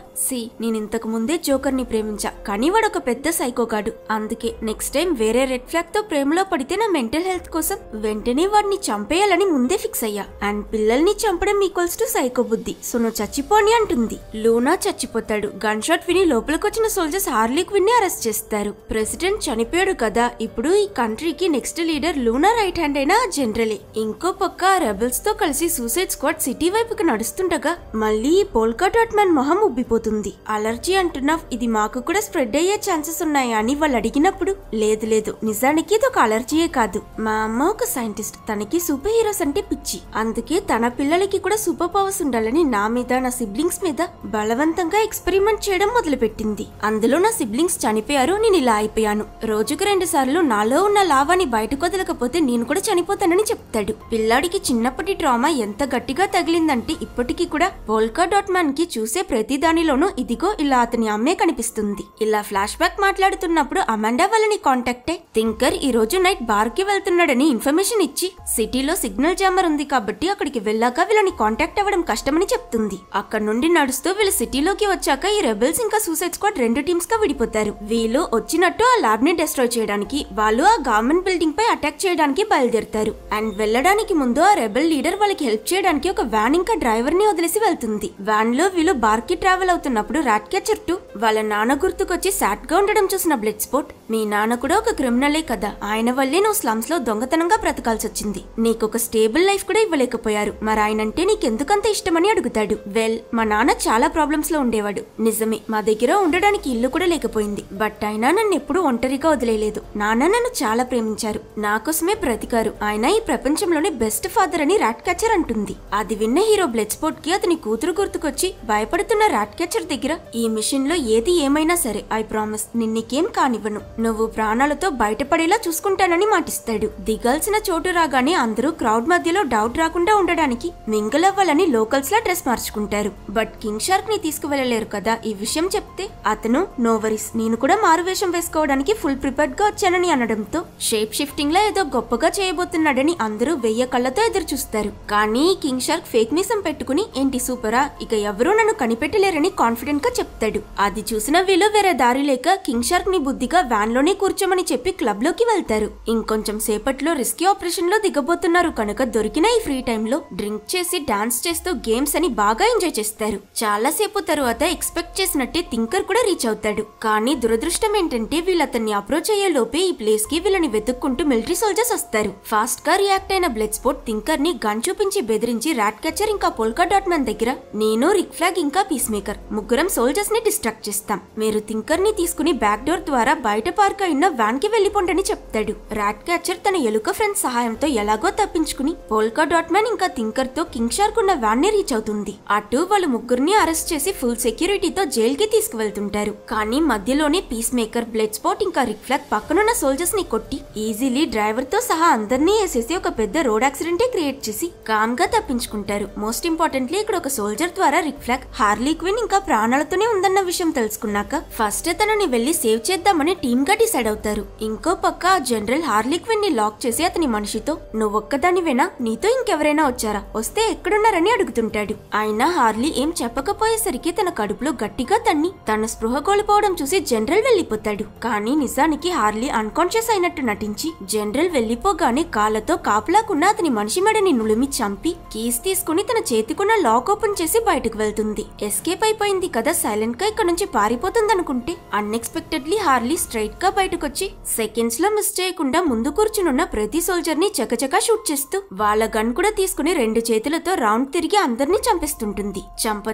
నేను ఇంతకు ముందే జోకర్ ని ప్రేమించా, కానీ వాడు ఒక పెద్ద సైకోగాడు. అందుకే నెక్స్ట్ టైం వేరే రెడ్ ఫ్లాగ్ తో ప్రేమలో పడితే నా మెంటల్ హెల్త్ కోసం వెంటనే వాడిని చంపేయాలని ముందే ఫిక్స్ అయ్యా. అండ్ పిల్లల్ని చంపడం ఈక్వల్స్ టు సైకో బుద్ధి. సో నువ్వు చచ్చిపోని అంటుంది. లూనా చచ్చిపోతాడు. గన్ షాట్ విని లోపలికొచ్చిన సోల్జర్స్ హార్లీ క్విన్ ని అరెస్ట్ చేస్తారు. ప్రెసిడెంట్ చనిపోయాడు కదా, ఇప్పుడు ఈ కంట్రీకి next leader Luna right hand అయిన జనరలే. ఇంకో పక్క రెబెల్స్ తో కలిసి సూసైడ్ స్క్వాడ్ సిటీ వైపుకి నడుస్తుండగా మళ్ళీ ఈ పోల్కా డాట్ మ్యాన్ మొహం ఉబ్బిపోతుంది. అలర్జీ అంటున్నావ్, ఇది మాకు కూడా స్ప్రెడ్ అయ్యే ఛాన్సెస్ ఉన్నాయా అని వాళ్ళు అడిగినప్పుడు లేదు నిజానికి ఇది ఒక అలర్జీయే కాదు, మా అమ్మ ఒక సైంటిస్ట్, తనకి సూపర్ హీరోస్ అంటే పిచ్చి, అందుకే తన పిల్లలకి కూడా సూపర్ పవర్స్ ఉండాలని నా మీద నా సిబ్లింగ్స్ మీద బలవంతంగా ఎక్స్పెరిమెంట్ చేయడం మొదలు పెట్టింది. అందులో నా సిబ్లింగ్స్ చనిపోయారు, నేను ఇలా అయిపోయాను. రోజుకు 2 సార్లు నాలో ఉన్న లావాని బయటకు వదలకపోతే నేను కూడా చనిపోతానని చెప్తాడు. పిల్లాడికి చిన్నప్పటి ట్రామా ఎంత గట్టిగా తగిలిందంటే ఇప్పటికీ కూడా పోల్కా డాట్ మ్యాన్ కి చూసే ప్రతి దానిలోనూ ఇదిగో ఇలా అతని అమ్మే కనిపిస్తుంది. ఇలా ఫ్లాష్ బ్యాక్ మాట్లాడుతున్నప్పుడు అమాండా వాళ్ళని కాంటాక్ట్ అయి థింకర్ ఈ రోజు నైట్ బార్ కి వెళ్తున్నాడని ఇన్ఫర్మేషన్ ఇచ్చి సిటీలో సిగ్నల్ జామర్ ఉంది కాబట్టి అక్కడికి వెళ్ళాక వీళ్ళని కాంటాక్ట్ అవ్వడం కష్టమని చెప్తుంది. అక్కడ నుండి నడుస్తూ వీళ్ళు సిటీలోకి వచ్చాక ఈ రెబెల్స్ ఇంకా సూసైడ్ స్క్వాడ్ 2 టీమ్స్ గా విడిపోతారు. వీళ్ళు వచ్చినట్టు ఆ ల్యాబ్ ని డిస్ట్రాయ్ చేయడానికి, వాళ్ళు ఆ గవర్నమెంట్ బిల్డింగ్ పై అటాక్ చేయడానికి బయలుదేరుతారు. అండ్ వెళ్ళడానికి ముందు ఆ రెబెల్ లీడర్ వాళ్ళకి హెల్ప్ చేయడానికి ఒక వ్యాన్ ఇంకా డ్రైవర్ ని వదిలేసి వెళ్తుంది. వ్యాన్ లో వీళ్ళు బార్ కి ట్రావెల్ అవుతున్నప్పుడు రాట్ క్యాచర్ 2 వాళ్ళ నాన్న గుర్తుకొచ్చి సాడ్ గా ఉండడం చూసిన బ్లడ్ స్పోర్ట్, మీ నాన్న కూడా ఒక క్రిమినలే కదా, ఆయన వల్లే నువ్వు స్లమ్స్ లో దొంగతనంగా బ్రతకాల్సి వచ్చింది, నీకొక స్టేబుల్ లైఫ్ కూడా ఇవ్వలేకపోయారు, మరి ఆయనంటే నీకెందుకంత ఇష్టమని అడుగుతాడు. వెల్, మా నాన్న చాలా ప్రాబ్లమ్స్ లో ఉండేవాడు, నిజమే మా దగ్గర ఉండడానికి ఇల్లు కూడా లేకపోయింది, బట్ అయినా నన్ను ఎప్పుడూ ఒంటరిగా వదిలేయలేదు, నాన్న నన్ను చాలా ప్రేమించారు, నా కోసమే బ్రతికారు, ఆయన ఈ ప్రపంచంలోనే బెస్ట్ ఫాదర్ అని రాట్ క్యాచర్ అంటుంది. అది విన్న హీరో బ్లడ్ స్పోర్ట్ కి అతని కూతురు గుర్తుకొచ్చి భయపడుతున్న రాట్ క్యాచర్ దగ్గర ఈ మిషన్ లో ఏది ఏమైనా సరే ఐ ప్రామిస్ నిన్నీకేం ఏం కానివ్వను, నువ్వు ప్రాణాలతో బయటపడేలా చూసుకుంటానని మాటిస్తాడు. దిగాల్సిన చోటు రాగానే అందరూ క్రౌడ్ మధ్యలో డౌట్ రాకుండా ఉండడానికి మింగిల్ అవ్వాలని లోకల్స్ లా డ్రెస్ మార్చుకుంటారు. బట్ కింగ్ షార్క్ ని తీసుకువెళ్లలేరు కదా. ఈ విషయం చెప్తే అతను నోవరీస్, నేను కూడా మారువేషం వేసుకోవడానికి ఫుల్ ప్రిపేర్డ్ గా వచ్చానని అనడంతో షేప్ షిఫ్టింగ్ లా ఏదో గొప్పగా చేయబోతున్నాడని అందరూ 1000 కళ్ళతో ఎదురు చూస్తారు. కానీ కింగ్ షార్క్ ఫేక్ మీసం పెట్టుకుని ఏంటి సూపరా, ఇక ఎవరూ నన్ను కనిపెట్టలేరని కాన్ఫిడెంట్ గా చెప్తాడు. అది చూసిన వీళ్ళు వేరే దారి లేక కింగ్ షార్క్ ని బుద్ధిగా వ్యాన్ లోనే కూర్చోమని చెప్పి క్లబ్ లోకి వెళ్తారు. ఇంకొంచెం సేపట్లో రిస్కీ ఆపరేషన్ లో దిగబోతున్నారు కనుక దొరికిన ఈ ఫ్రీ టైమ్ లో డ్రింక్ చేసి డాన్స్ చేస్తూ గేమ్స్ అని బాగా ఎంజాయ్ చేస్తారు. చాలా సేపు తరువాత ఎక్స్పెక్ట్ చేసినట్టే థింకర్ కూడా రీచ్ అవుతాడు. కానీ దురదృష్టం ఏంటంటే వీళ్ళు అతన్ని అప్రోచ్ అయ్యే లోపే ఈ ప్లేస్ కి వీళ్ళని వెతుక్కుంటూ మిలిటరీ సోల్జర్స్ వస్తారు. ఫాస్ట్ గా రియాక్ట్ అయిన బ్లడ్ స్పోర్ట్ థింకర్ ని గన్ చూపించి బెదిరించి రాట్ క్యాచర్ ఇంకా పోల్కా డాట్ మ్యాన్ దగ్గర నేను, రిక్ ఫ్లాగ్ ఇంకా పీస్ మేకర్ ముగ్గురం సోల్జర్స్ ని డిస్ట్రాక్ట్ చేస్తాం. మీరు థింకర్ ని తీసుకుని బ్యాక్ డోర్ ద్వారా బయట పార్క్ అయిన వ్యాన్ కి వెళ్లిపోండని చెప్తాడు. రాట్ క్యాచర్ తన ఎలుక ఫ్రెండ్స్ సహాయంతో ఎలాగో తప్పించుకుని పోల్కా డాట్ మ్యాన్ ఇంకా థింకర్ తో కింగ్ షార్క్ ఉన్న వ్యాన్ ని రీచ్ అవుతుంది. అటు వాళ్ళు ముగ్గురిని అరెస్ట్ చేసి ఫుల్ సెక్యూరిటీతో జైల్ కి తీసుకువెళ్తుంటారు. కానీ మధ్యలోనే పీస్ మేకర్, బ్లడ్ స్పాట్ ఇంకా రిక్ ఫ్లాగ్ పక్కనున్న సోల్జర్స్ ని కొట్టి ఈజీలీ డ్రైవర్ తో సహా అందరినీ వేసేసి ఒక పెద్ద రోడ్ యాక్సిడెంట్ క్రియేట్ చేసి కామ్ గా తప్పించుకుంటారు. మోస్ట్ ఇంపార్టెంట్లీ ఇక్కడ ఒక సోల్జర్ ద్వారా రిక్ ఫ్లాగ్ హార్లీ క్విన్ ఇంకా ప్రాణాలతోనే ఉందన్న విషయం తెలుసుకున్నాక ఫస్ట్ తనని వెళ్లి సేవ్ చేద్దామని టీమ్ గా డిసైడ్ అవుతారు. ఇంకో పక్క ఆ జనరల్ హార్లీ క్విన్ ని లాక్ చేసి అతని మనిషితో నువ్వొక్కదానివేనా, నీతో ఇంకెవరైనా వచ్చారా, వస్తే ఎక్కడున్నారని అడుగుతుంటాడు. అయినా హార్లీ ఏం చెప్పకపోయేసరికి తన కడుపులో గట్టిగా తన్ని తన స్పృహ కోల్పోవడం చూసి జనరల్ వెళ్లిపోతాడు. కానీ నిజానికి హార్లీ అన్కాన్షియస్ అయినట్టు నటించి జనరల్ వెళ్లిపోగానే కాళ్ళతో కాపులాకున్న అతని మనిషి మెడని నులిమి చంపి కీస్ తీసుకుని తన చేతికున్న లాక్ ఓపెన్ చేసి బయటకు వెళ్తుంది. ఎస్కేప్ అయిపోయింది కదా, సైలెంట్ గా ఇక్కడ నుంచి పారిపోతుంది అనుకుంటే అన్ఎక్స్పెక్టెడ్లీ హార్లీ స్ట్రైట్ గా బయటకొచ్చి సెకండ్స్ లో మిస్ చేయకుండా ముందు కూర్చునున్న ప్రతి సోల్జర్ ని చకచకా షూట్ చేస్తూ వాళ్ళ గన్ కూడా తీసుకుని 2 చేతులతో రౌండ్ తిరిగి అందరినీ చంపేస్తుంటుంది.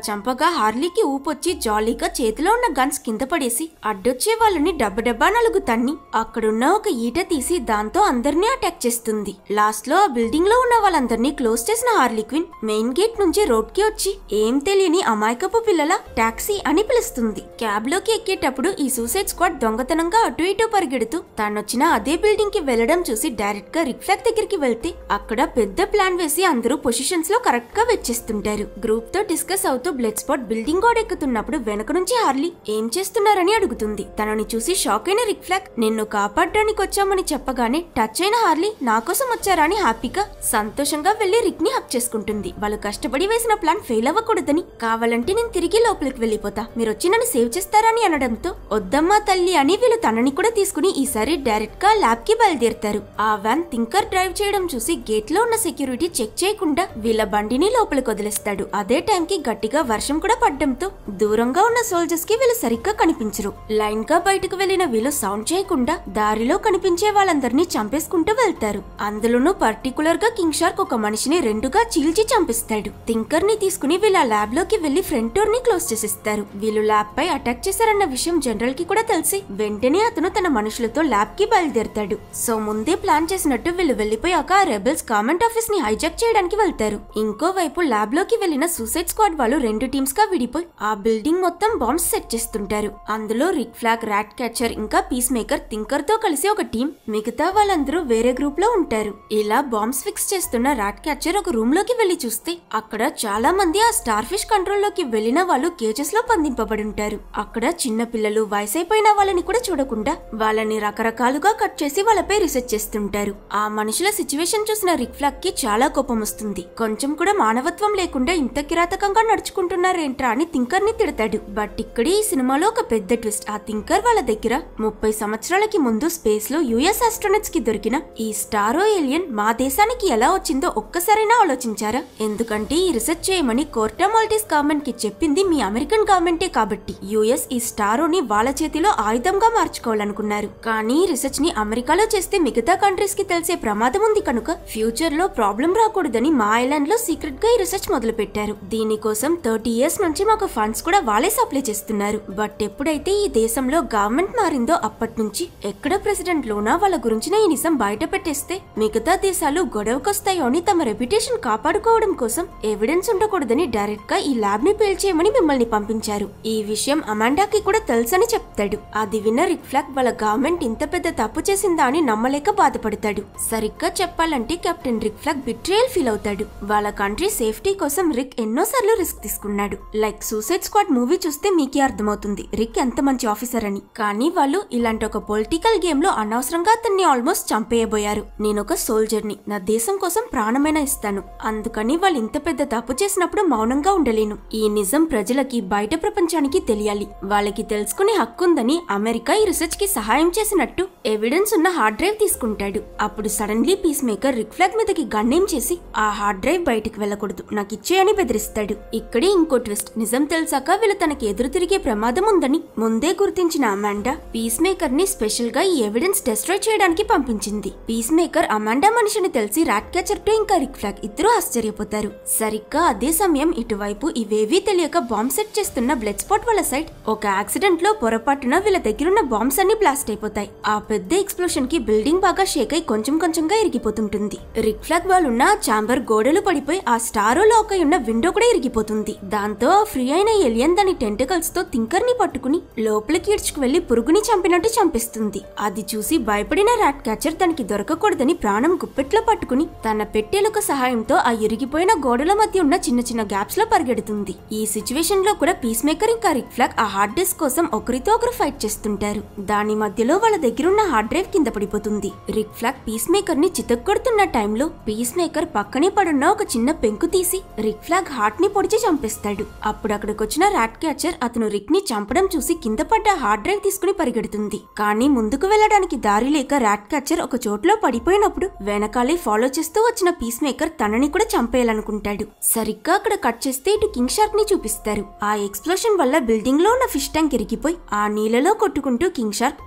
చంపగా హార్లీకి ఊపొచ్చి జాలీగా చేతిలో ఉన్న గన్స్ కింద పడేసి అడ్డొచ్చే వాళ్ళని డబ్బా 4 తన్ని అక్కడున్న ఒక ఈట తీసి దాంతో అందరినీ అటాక్ చేస్తుంది. లాస్ట్ లో ఆ బిల్డింగ్ లో ఉన్న వాళ్ళందరినీ క్లోజ్ చేసిన హార్లీ క్విన్ మెయిన్ గేట్ నుంచి రోడ్ కి వచ్చి ఏం తెలియని అమాయకపు పిల్లల టాక్సీ అని పిలుస్తుంది. క్యాబ్ లోకి ఎక్కేటప్పుడు ఈ సూసైడ్ స్క్వాడ్ దొంగతనంగా అటు ఇటు పరిగెడుతూ తనొచ్చిన అదే బిల్డింగ్ కి వెళ్లడం చూసి డైరెక్ట్ గా రిక్ ఫ్లాగ్ దగ్గరికి వెళ్తే అక్కడ పెద్ద ప్లాన్ వేసి అందరూ పొజిషన్స్ లో కరెక్ట్ గా వెచ్చేస్తుంటారు. గ్రూప్ తో డిస్కస్ అవుతూ బ్లడ్ స్పాట్ బిల్డింగ్ గోడ ఎక్కుతున్నప్పుడు వెనక నుంచి హార్లీ ఏం చేస్తున్నారని అడుగుతుంది. తనని చూసి షాక్ అయిన రిక్ ఫ్లాగ్ నిన్ను కాపాడడానికి వచ్చామని చెప్పగానే టచ్ అయిన హార్లీ నా కోసం వచ్చారా అని హ్యాపీగా సంతోషంగా వెళ్లి రిక్ ని హక్ చేసుకుంటుంది. వాళ్ళు కష్టపడి వేసిన ప్లాన్ ఫెయిల్ అవ్వకూడదని కావాలంటే నేను తిరిగి లోపలికి వెళ్లిపోతా, మీరొచ్చి నన్ను సేవ్ చేస్తారని అనడంతో వద్దమ్మా తల్లి అని వీళ్ళు తనని కూడా తీసుకుని ఈసారి డైరెక్ట్ గా ల్యాబ్ కి బయలుదేరుతారు. ఆ వ్యాన్ థింకర్ డ్రైవ్ చేయడం చూసి గేట్ లో ఉన్న సెక్యూరిటీ చెక్ చేయకుండా వీళ్ళ బండిని లోపలికి వదిలేస్తాడు. అదే టైం కి గట్టిగా వర్షం కూడా పడ్డంతో దూరంగా ఉన్న సోల్జర్స్ కి వీళ్ళు సరిగ్గా కనిపించరు. లైన్ గా బయటకు వెళ్లిన వీళ్ళు సౌండ్ చేయకుండా దారిలో కనిపించే వాళ్ళందరినీ చంపేసుకుంటూ వెళ్తారు. అందులోనూ పర్టికులర్ గా కింగ్ షార్క్ ఒక మనిషిని 2గా చీల్చి చంపిస్తాడు. థింకర్ ని తీసుకుని వీళ్ళ ల్యాబ్ లోకి వెళ్లి ఫ్రంట్ డోర్ ని క్లోజ్ చేసిస్తారు. వీళ్ళు ల్యాబ్ పై అటాక్ చేశారన్న విషయం జనరల్ కి కూడా తెలిసి వెంటనే అతను తన మనుషులతో ల్యాబ్ కి బయలుదేరతాడు. సో ముందే ప్లాన్ చేసినట్టు వీళ్ళు వెళ్లిపోయాక రెబెల్స్ కామెంట్ ఆఫీస్ ని హైజాక్ చేయడానికి వెళ్తారు. ఇంకోవైపు ల్యాబ్ లోకి వెళ్లిన సూసైడ్ స్క్వాడ్ వాళ్ళు 2 టీమ్స్ గా విడిపోయి ఆ బిల్డింగ్ మొత్తం బాంబ్స్ సెట్ చేస్తుంటారు. అందులో రిక్ ఫ్లాగ్, రాట్ క్యాచర్ ఇంకా పీస్ మేకర్ థింకర్ తో కలిసి ఒక టీం, మిగతా వాళ్ళందరూ వేరే గ్రూప్ లో ఉంటారు. ఇలా బాంబ్స్ ఫిక్స్ చేస్తున్న రాట్ క్యాచర్ ఒక రూమ్ లోకి వెళ్లి చూస్తే అక్కడ చాలా మంది ఆ స్టార్ ఫిష్ కంట్రోల్ లోకి వెళ్లిన వాళ్ళు కేజెస్ లో బంధింపబడి ఉంటారు. అక్కడ చిన్న పిల్లలు, వయసైపోయిన వాళ్ళని కూడా చూడకుండా వాళ్ళని రకరకాలుగా కట్ చేసి వాళ్ళపై రీసెర్చ్ చేస్తుంటారు. ఆ మనుషుల సిచ్యువేషన్ చూసిన రిక్ ఫ్లాగ్ కి చాలా కోపం వస్తుంది. కొంచెం కూడా మానవత్వం లేకుండా ఇంత కిరాతకంగా నడుచుకుంటున్నారేంట్రా అని థింకర్ ని తిడతాడు. బట్ ఇక్కడ ఈ సినిమాలో ఒక పెద్ద ట్విస్ట్, ఆ థింకర్ వాళ్ళ దగ్గర 30 సంవత్సరాలకి ముందు స్పేస్ లో యుఎస్ ఆస్ట్రోనట్స్ కి దొరికిన ఈ స్టారో ఏలియన్ మా దేశానికి ఎలా వచ్చిందో ఒక్కసారైనా ఆలోచించారా? ఎందుకంటే ఈ రీసెర్చ్ చేయమని కోర్టా మాల్టీస్ గవర్నమెంట్ కి చెప్పింది మీ అమెరికన్ గవర్నమెంటే కాబట్టి యుఎస్ ఈ స్టారోని వాళ్ళ చేతిలో ఆయుధంగా మార్చుకోవాలనుకున్నారు. కానీ ఈ రీసెర్చ్ ని అమెరికాలో చేస్తే మిగతా కంట్రీస్ కి తెలిసే ప్రమాదం ఉంది కనుక ఫ్యూచర్ లో ప్రాబ్లం రాకూడదని మా ఐలాండ్ లో సీక్రెట్ గా ఈ రీసెర్చ్ మొదలు పెట్టారు. దీనికోసం 30 ఇయర్స్ నుంచి మాకు ఫండ్స్ కూడా వాళ్ళే సప్లై చేస్తున్నారు. బట్ ఎప్పుడైతే ఈ దేశంలో గవర్నమెంట్ మారిందో అప్పటి నుంచి ఎక్కడ ప్రెసిడెంట్ లోనా వాళ్ళ గురించిన ఈ నిజం బయట పెట్టేస్తే మిగతా దేశాలు గొడవకొస్తాయో అని తమ రెప్యుటేషన్ కాపాడుకోవడం కోసం ఎవిడెన్స్ ఉండకూడదని డైరెక్ట్ గా ఈ ల్యాబ్ ని పేల్చేయమని మిమ్మల్ని పంపించారు. ఈ విషయం అమాండాకి కూడా తెలుసని చెప్తాడు. అది విన్న రిక్ ఫ్లాగ్ వాళ్ళ గవర్నమెంట్ ఇంత పెద్ద తప్పు చేసిందా అని నమ్మలేక బాధపడతాడు. సరిగ్గా చెప్పాలంటే కెప్టెన్ రిక్ ఫ్లాగ్ బిట్రేయల్ ఫీల్ అవుతాడు. వాళ్ళ కంట్రీ సేఫ్టీ కోసం రిక్ ఎన్నోసార్లు రిస్క్ తీసుకున్నాడు. లైక్ సూసైడ్ స్క్వాడ్ మూవీ చూస్తే మీకే అర్థమవుతుంది రిక్ ఎంత మంచి ఆఫీసర్ అని. కానీ వాళ్ళు ఇలాంటి ఒక పొలిటికల్ గేమ్ లో అనవసరంగా అతన్ని ఆల్మోస్ట్ చంపేయబోయారు. నేనొక సోల్జర్ని, నా దేశం కోసం ప్రాణమైనా ఇస్తాను, అందుకని వాళ్ళు ఇంత పెద్ద తప్పు చేసినప్పుడు మౌనంగా ఉండలేను. ఈ నిజం ప్రజలకి బయట ప్రపంచానికి తెలియాలి. వాళ్ళకి తెలుసుకునే హక్కు ఉందని అమెరికా ఈ రీసెర్చ్ కి సహాయం చేసినట్టు ఎవిడెన్స్ ఉన్న హార్డ్ డ్రైవ్ తీసుకుంటాడు. అప్పుడు సడన్లీ పీస్ మేకర్ రిక్ ఫ్లాగ్ మీదకి గన్నేం చేసి ఆ హార్డ్ డ్రైవ్ బయటికి వెళ్ళకూడదు, నాకు ఇచ్చేయని బెదిరిస్తాడు. ఇక్కడే ఇంకో ట్విస్ట్. నిజం తెలిసాక వీళ్ళు తనకి ఎదురు తిరిగే ప్రమాదం ఉందని ముందే గుర్తించిన అమాండా పీస్ మేకర్ ని స్పెషల్ గా ఈ ఎవిడెన్స్ డిస్ట్రాయ్ చేయడానికి పంపించింది. పీస్ మేకర్ అమాండా మనిషిని తెలిసి రాట్ క్యాచర్ టు ఇంకా రిక్ ఫ్లాగ్ ఇద్దరు ఆశ్చర్యపోతారు. సరిగ్గా అదే సమయం ఇటువైపు ఇవేవీ తెలియక బాంబ్ సెట్ చేస్తున్న బ్లడ్ స్పాట్ వాళ్ళ సైడ్ ఒక యాక్సిడెంట్ లో పొరపాటున వీళ్ళ దగ్గరున్న బాంబ్స్ అన్ని బ్లాస్ట్ అయిపోతాయి. ఆ పెద్ద ఎక్స్ప్లోషన్ కి బిల్డింగ్ బాగా షేక్ అయి కొంచెం కొంచెంగా ఇరిగిపోతుంటుంది. రిక్ ఫ్లాగ్ వాళ్ళున్న చాంబర్ గోడలు పడిపోయి ఆ స్టారో లాక్ అయి ఉన్న విండో కూడా ఇరిగిపోతుంది. దాంతో ఫ్రీ అయిన ఎలియన్ దాని టెంటకల్స్ తో థింకర్ ని పట్టుకుని లోపలికి ఈడ్చుకు వెళ్లి పురుగుని చంపినట్టు చంపిస్తుంది. అది చూసి భయపడిన రాట్ క్యాచర్ తనకి దొరకకూడదని ప్రాణం గుప్పెట్లో పట్టుకుని తన పెట్టెలకు సహాయంతో ఆ ఇరిగిపోయిన గోడల మధ్య ఉన్న చిన్న చిన్న గ్యాప్స్ లో పరిగెడుతుంది. ఈ సిచ్యువేషన్ లో కూడా పీస్ మేకర్ ఇంకా రిక్ ఫ్లాగ్ ఆ హార్డ్ డిస్క్ కోసం ఒకరితో ఒకరు ఫైట్ చేస్తుంటారు. దాని మధ్యలో వాళ్ళ దగ్గరున్న హార్డ్ డ్రైవ్ కింద పడిపోతుంది. రిక్ ఫ్లాగ్ పీస్ మేకర్ ని చితక్కొడుతున్న టైంలో పీస్ మేకర్ పక్కనే పడున్న ఒక చిన్న పెంకు తీసి రిక్ ఫ్లాగ్ హార్ట్ ని పొడిచి చంపేస్తాడు. అప్పుడు అక్కడికొచ్చిన రాట్ క్యాచర్ అతను రిక్ ని చంపడం చూసి కింద పడ్డ హార్డ్ డ్రైవ్ తీసుకుని పరిగెడుతుంది. కానీ ముందుకు వెళ్లడానికి దారి లేక రాట్ క్యాచర్ ఒక చోట్లో పడిపోయినప్పుడు వెనకాలే ఫాలో చేస్తూ వచ్చిన పీస్ మేకర్ తనని కూడా చంపేయాలనుకుంటాడు. సరిగ్గా అక్కడ కట్ చేస్తే ఇటు కింగ్ షార్క్ ని చూపిస్తారు. ఆ ఎక్స్ప్లోషన్ వల్ల బిల్డింగ్ లో ఉన్న ఫిష్ ట్యాంక్ ఇరిగిపోయి ఆ నీళ్ళలో కొట్టుకుంటూ కింగ్ షార్క్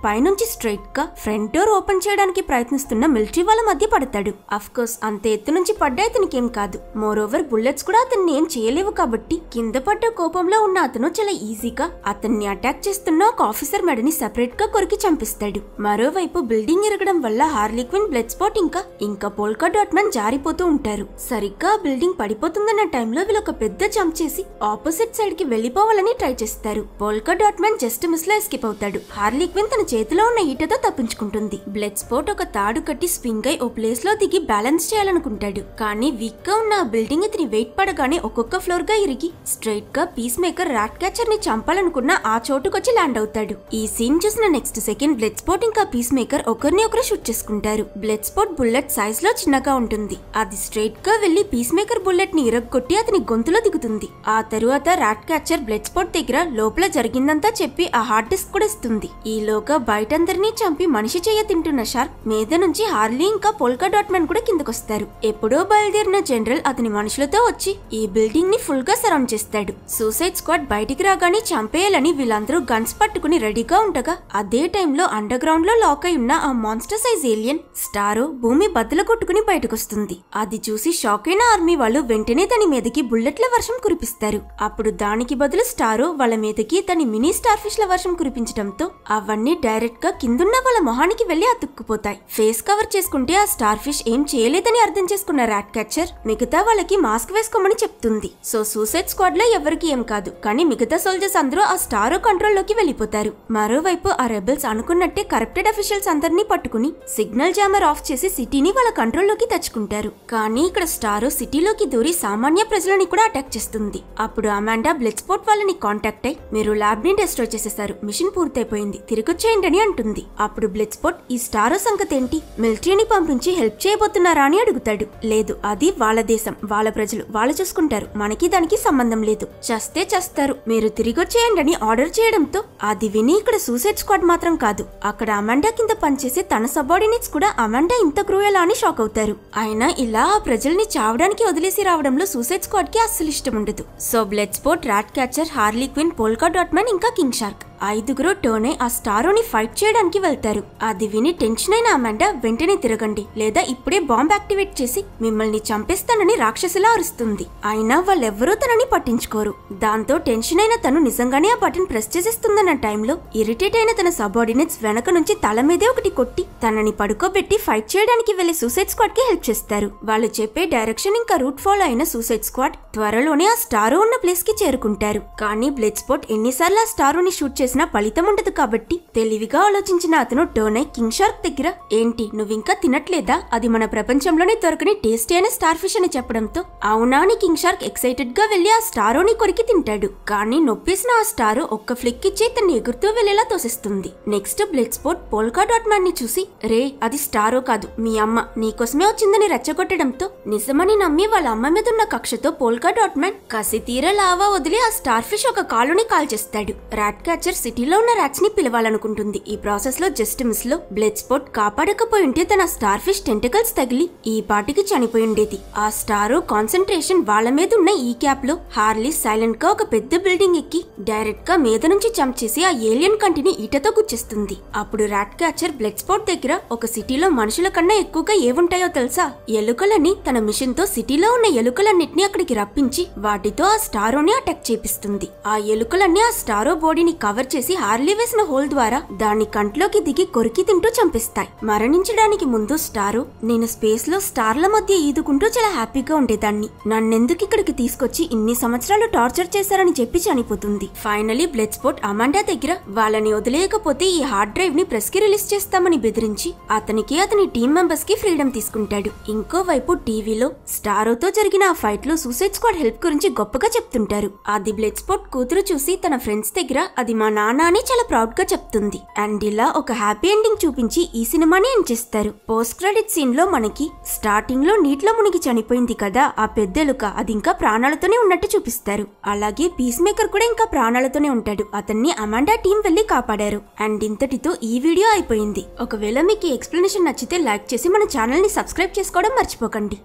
పైనుంచి స్ట్రైట్ గా ఫ్రంట్ డోర్ ఓపెన్ చేయడానికి ప్రయత్నిస్తున్న మిలిటరీ వాళ్ళ మధ్య పడతాడు. అఫ్ కోర్స్ అంత ఎత్తు నుంచి పడ్డా అతనికేం కాదు. మోర్ ఓవర్ బుల్లెట్స్ కూడా అతన్ని ఏం చేయలేవు కాబట్టి కింద పడ్డ కోపంలో ఉన్న అతను చాలా ఈజీగా అతన్ని అటాక్ చేస్తున్న ఒక ఆఫీసర్ మెడని సెపరేట్ గా కొరికి చంపిస్తాడు. మరోవైపు బిల్డింగ్ ఇరగడం వల్ల హార్లీ క్విన్ బ్లడ్ స్పాట్ ఇంకా పోల్కా డాట్ మ్యాన్ జారిపోతూ ఉంటారు. సరిగ్గా బిల్డింగ్ పడిపోతుందన్న టైంలో వీళ్ళు ఒక పెద్ద జంప్ చేసి ఆపోజిట్ సైడ్ కి వెళ్లిపోవాలని ట్రై చేస్తారు. Polka dot man just miss లో ఎస్కేప్ అవుతాడు. హార్లీ క్విన్ తన చేతిలో ఉన్న ఈటతో తప్పించుకుంటుంది. బ్లడ్ స్పాట్ ఒక తాడు కట్టి స్వింగ్ అయి ఓ ప్లేస్ లో దిగి బ్యాలెన్స్ చేయాలనుకుంటాడు. కానీ వీక్ గా ఉన్న ఆ బిల్డింగ్ ఇతని వెయిట్ పడగానే ఒక్కొక్క ఫ్లోర్ గా ఇరిగి స్ట్రైట్ గా పీస్ మేకర్ రాట్ క్యాచర్ ని చంపాలనుకున్న ఆ చోటుకొచ్చి ల్యాండ్ అవుతాడు. ఈ సీన్ చూసిన నెక్స్ట్ సెకండ్ బ్లడ్ స్పాట్ ఇంకా పీస్ మేకర్ ఒకరిని ఒకరు షూట్ చేసుకుంటారు. బ్లడ్ స్పాట్ బుల్లెట్ సైజ్ లో చిన్నగా ఉంటుంది. అది స్ట్రైట్ గా వెళ్లి పీస్ మేకర్ బుల్లెట్ ని ఇరగొట్టి అతని గొంతులో దిగుతుంది. ఆ తరువాత రాట్ క్యాచర్ బ్లడ్ స్పాట్ దగ్గర లోపల జరిగిందంతా చెప్పి ఆ హార్డ్ డిస్క్ కూడా ఇస్తుంది. ఈలోగా బయటందరినీ చంపి మనిషి చెయ్య తింటున్న షార్క్ మీద నుంచి హార్లీ ఇంకా పోల్కా డాట్ మ్యాన్ కూడా కిందకొస్తారు. ఎప్పుడో బయలుదేరిన జనరల్ అతని మనుషులతో వచ్చి ఈ బిల్డింగ్ ని ఫుల్ గా సరౌండ్ చేస్తాడు. సూసైడ్ స్క్వాడ్ బయటికి రాగానే చంపేయాలని వీళ్ళందరూ గన్స్ పట్టుకుని రెడీగా ఉండగా అదే టైంలో అండర్ గ్రౌండ్ లో లాక్ అయి ఉన్న ఆ మాన్స్టర్ సైజ్ ఏలియన్ స్టారో భూమి బద్దలు కొట్టుకుని బయటకొస్తుంది. అది చూసి షాక్ అయిన ఆర్మీ వాళ్ళు వెంటనే దాని మీదకి బుల్లెట్ల వర్షం కురిపిస్తారు. అప్పుడు దానికి బదులు స్టారో వాళ్ళ మీదకి తన మినీ స్టార్ ఫిష్ ల వర్షం కురిపించడంతో అవన్నీ డైరెక్ట్ గా కిందున్న వాళ్ళ మొహానికి వెళ్లి అతుక్కుపోతాయి. ఫేస్ కవర్ చేసుకుంటే ఆ స్టార్ ఫిష్ ఏం చేయలేదని అర్థం చేసుకున్న రాట్ క్యాచర్ మిగతా వాళ్ళకి మాస్క్ వేసుకోమని చెప్తుంది. సో సూసైడ్ స్క్వాడ్ లో ఎవరికి ఏం కాదు. కానీ మిగతా సోల్జర్స్ అందరూ ఆ స్టారో కంట్రోల్ లోకి వెళ్లిపోతారు. మరోవైపు ఆ రెబెల్స్ అనుకున్నట్టే కరప్టెడ్ అఫీషియల్స్ అందరినీ పట్టుకుని సిగ్నల్ జామర్ ఆఫ్ చేసి సిటీని వాళ్ళ కంట్రోల్ లోకి తెచ్చుకుంటారు. కానీ ఇక్కడ స్టారో సిటీలోకి దూరి సామాన్య ప్రజలని కూడా అటాక్ చేస్తుంది. అప్పుడు అమాండా బ్లడ్ స్పాట్ వాళ్ళని కాంటాక్ట్ అయి మీరు ల్యాబ్ ని డిస్ట్రాయ్ చేసేశారు, మిషన్ పూర్తయిపోయింది, తిరిగొచ్చేయండి అని అంటుంది. అప్పుడు బ్లడ్ స్పాట్ ఈ స్టారో సంగతి ఏంటి, మిలిటరీని పంపించి హెల్ప్ చేయబోతున్నారా అని అడుగుతాడు. లేదు, అది వాళ్ళ దేశం, వాళ్ళ ప్రజలు, వాళ్ళు చూసుకుంటారు, మనకి దానికి సంబంధం లేదు, చస్తే చస్తారు, మీరు తిరిగొచ్చేయండి అని ఆర్డర్ చేయడంతో అది విని ఇక్కడ సూసైడ్ స్క్వాడ్ మాత్రం కాదు అక్కడ అమాండా కింద పనిచేసే తన సబార్డినేట్స్ కూడా అమాండా ఇంత క్రూయలా అని షాక్ అవుతారు. అయినా ఇలా ఆ ప్రజల్ని చావడానికి వదిలేసి రావడంలో సూసైడ్ స్క్వాడ్ కి అస్సలు ఇష్టం ఉండదు. So Bloodsport, Ratcatcher, Harley Quinn, Polka dot Man ఇంకా కింగ్ షార్క్ ఐదుగురు టోనే ఆ స్టారోని ఫైట్ చేయడానికి వెళ్తారు. అది విని టెన్షన్ అయిన అమాండా వెంటనే తిరగండి లేదా ఇప్పుడే బాంబ్ యాక్టివేట్ చేసి మిమ్మల్ని చంపేస్తానని రాక్షసులా అరుస్తుంది. అయినా వాళ్ళెవ్వరూ తనని పట్టించుకోరు. దాంతో టెన్షన్ అయిన తను నిజంగానే ఆ బటన్ ప్రెస్ చేసేస్తుందన్న టైంలో ఇరిటేట్ అయిన తన సబార్డినేట్స్ వెనక నుంచి తల మీదే ఒకటి కొట్టి తనని పడుకోబెట్టి ఫైట్ చేయడానికి వెళ్లే సూసైడ్ స్క్వాడ్ కి హెల్ప్ చేస్తారు. వాళ్ళు చెప్పే డైరెక్షన్ ఇంకా రూట్ ఫాలో అయిన సూసైడ్ స్క్వాడ్ త్వరలోనే ఆ స్టారో ఉన్న ప్లేస్ కి చేరుకుంటారు. కానీ బ్లడ్ స్పాట్ ఎన్నిసార్లు ఆ స్టారోని షూట్ చేసినా ఫలితం ఉండదు కాబట్టి తెలివిగా ఆలోచించిన అతను టర్న్ అయి కింగ్ షార్క్ దగ్గర, ఏంటి నువ్వింకా తినట్లేదా, అది మన ప్రపంచంలోనే దొరకని టేస్టీ అయిన స్టార్ ఫిష్ అని చెప్పడంతో అవునా అని కింగ్ షార్క్ ఎక్సైటెడ్ గా వెళ్లి ఆ స్టారోని కొరికి తింటాడు. కానీ నొప్పేసిన ఆ స్టార్ ఒక్క ఫ్లిక్ ఇచ్చి తను ఎగురుతూ వెళ్లేలా తోసిస్తుంది. Next blood spot polka dot man ని చూసి, రే అది స్టారో కాదు మీ అమ్మ నీకోసమే వచ్చిందని రెచ్చగొట్టడంతో నిజమని నమ్మి వాళ్ళ అమ్మ మీద ఉన్న కక్షతో పోల్కా డాట్ మ్యాన్ కసి తీర లావా వదిలి ఆ స్టార్ ఫిష్ ఒక కాలుని కాల్చేస్తాడు. రాట్ క్యాచర్ సిటీలో ఉన్న రాట్స్ ని పిలవాలనుకుంటుంది. ఈ ప్రాసెస్ లో జస్ట్ మిస్ లో బ్లడ్ స్పాట్ కాపాడకపోయింటే తన స్టార్ ఫిష్ టెంటికల్స్ తగిలి ఈ పాటికి చనిపోయి ఉండేది. ఆ స్టారో కాన్సంట్రేషన్ వాళ్ళ మీద ఉన్న ఈ క్యాప్ లో హార్లీ సైలెంట్ గా ఒక పెద్ద బిల్డింగ్ ఎక్కి డైరెక్ట్ గా మీద నుంచి జంప్ చేసి ఆ ఏలియన్ కంటిని ఈటతో గుచ్చేస్తుంది. అప్పుడు రాట్ క్యాచర్ బ్లడ్ స్పాట్ దగ్గర ఒక సిటీలో మనుషుల కన్నా ఎక్కువగా ఏవుంటాయో తెలుసా, ఎలుకలని తన మిషన్ తో సిటీలో ఉన్న ఎలుకలన్నిటిని అక్కడికి రప్పించి వాటితో ఆ స్టారోని అటాక్ చేపిస్తుంది. ఆ ఎలుకలన్నీ ఆ స్టారో బాడీని కవర్ చేసి హార్లీ వేసిన హోల్ ద్వారా దాని కంట్లోకి దిగి కొరికి తింటూ చంపిస్తాయి. మరణించడానికి ముందు స్టారో, నేను స్పేస్ లో స్టార్ల మధ్య ఈదుకుంటూ చాలా హ్యాపీగా ఉండేదాన్ని, నన్నెందుకు ఇక్కడికి తీసుకొచ్చి ఇన్ని సంవత్సరాలు టార్చర్ చేశారని చెప్పి చనిపోతుంది. ఫైనలీ బ్లడ్ స్పాట్ అమాండా దగ్గర వాళ్ళని వదిలేయకపోతే ఈ హార్డ్ డ్రైవ్ ని ప్రెస్ కి రిలీజ్ చేస్తామని బెదిరించి అతనికి అతని టీం మెంబర్స్ కి ఫ్రీడమ్ తీసుకుంటాడు. ఇంకోవైపు టీవీలో స్టారోతో జరిగిన ఆ ఫైట్ లో సూసైడ్ స్క్వాడ్ హెల్ప్ గురించి గొప్పగా చెప్తుంటారు. అది బ్లడ్ స్పాట్ కూతురు చూసి తన ఫ్రెండ్స్ దగ్గర అది మా నాన్న అని చాలా ప్రౌడ్ గా చెప్తుంది. అండ్ ఇలా ఒక హ్యాపీ ఎండింగ్ చూపించి ఈ సినిమాని ఎండ్ చేస్తారు. పోస్ట్ క్రెడిట్ సీన్ లో మనకి స్టార్టింగ్ లో నీటిలో మునిగి చనిపోయింది కదా ఆ పెద్దెలుక, అది ఇంకా ప్రాణాలతోనే ఉన్నట్టు చూపిస్తారు. అలాగే పీస్ మేకర్ కూడా ఇంకా ప్రాణాలతోనే ఉంటాడు, అతన్ని అమాండా టీం వెళ్లి కాపాడారు. అండ్ ఇంతటితో ఈ వీడియో అయిపోయింది. ఒకవేళ మీకు ఈ ఎక్స్ప్లెనేషన్ నచ్చితే లైక్ చేసి మన ఛానల్ ని సబ్స్క్రైబ్ చేసుకోవడం మర్చిపోకండి.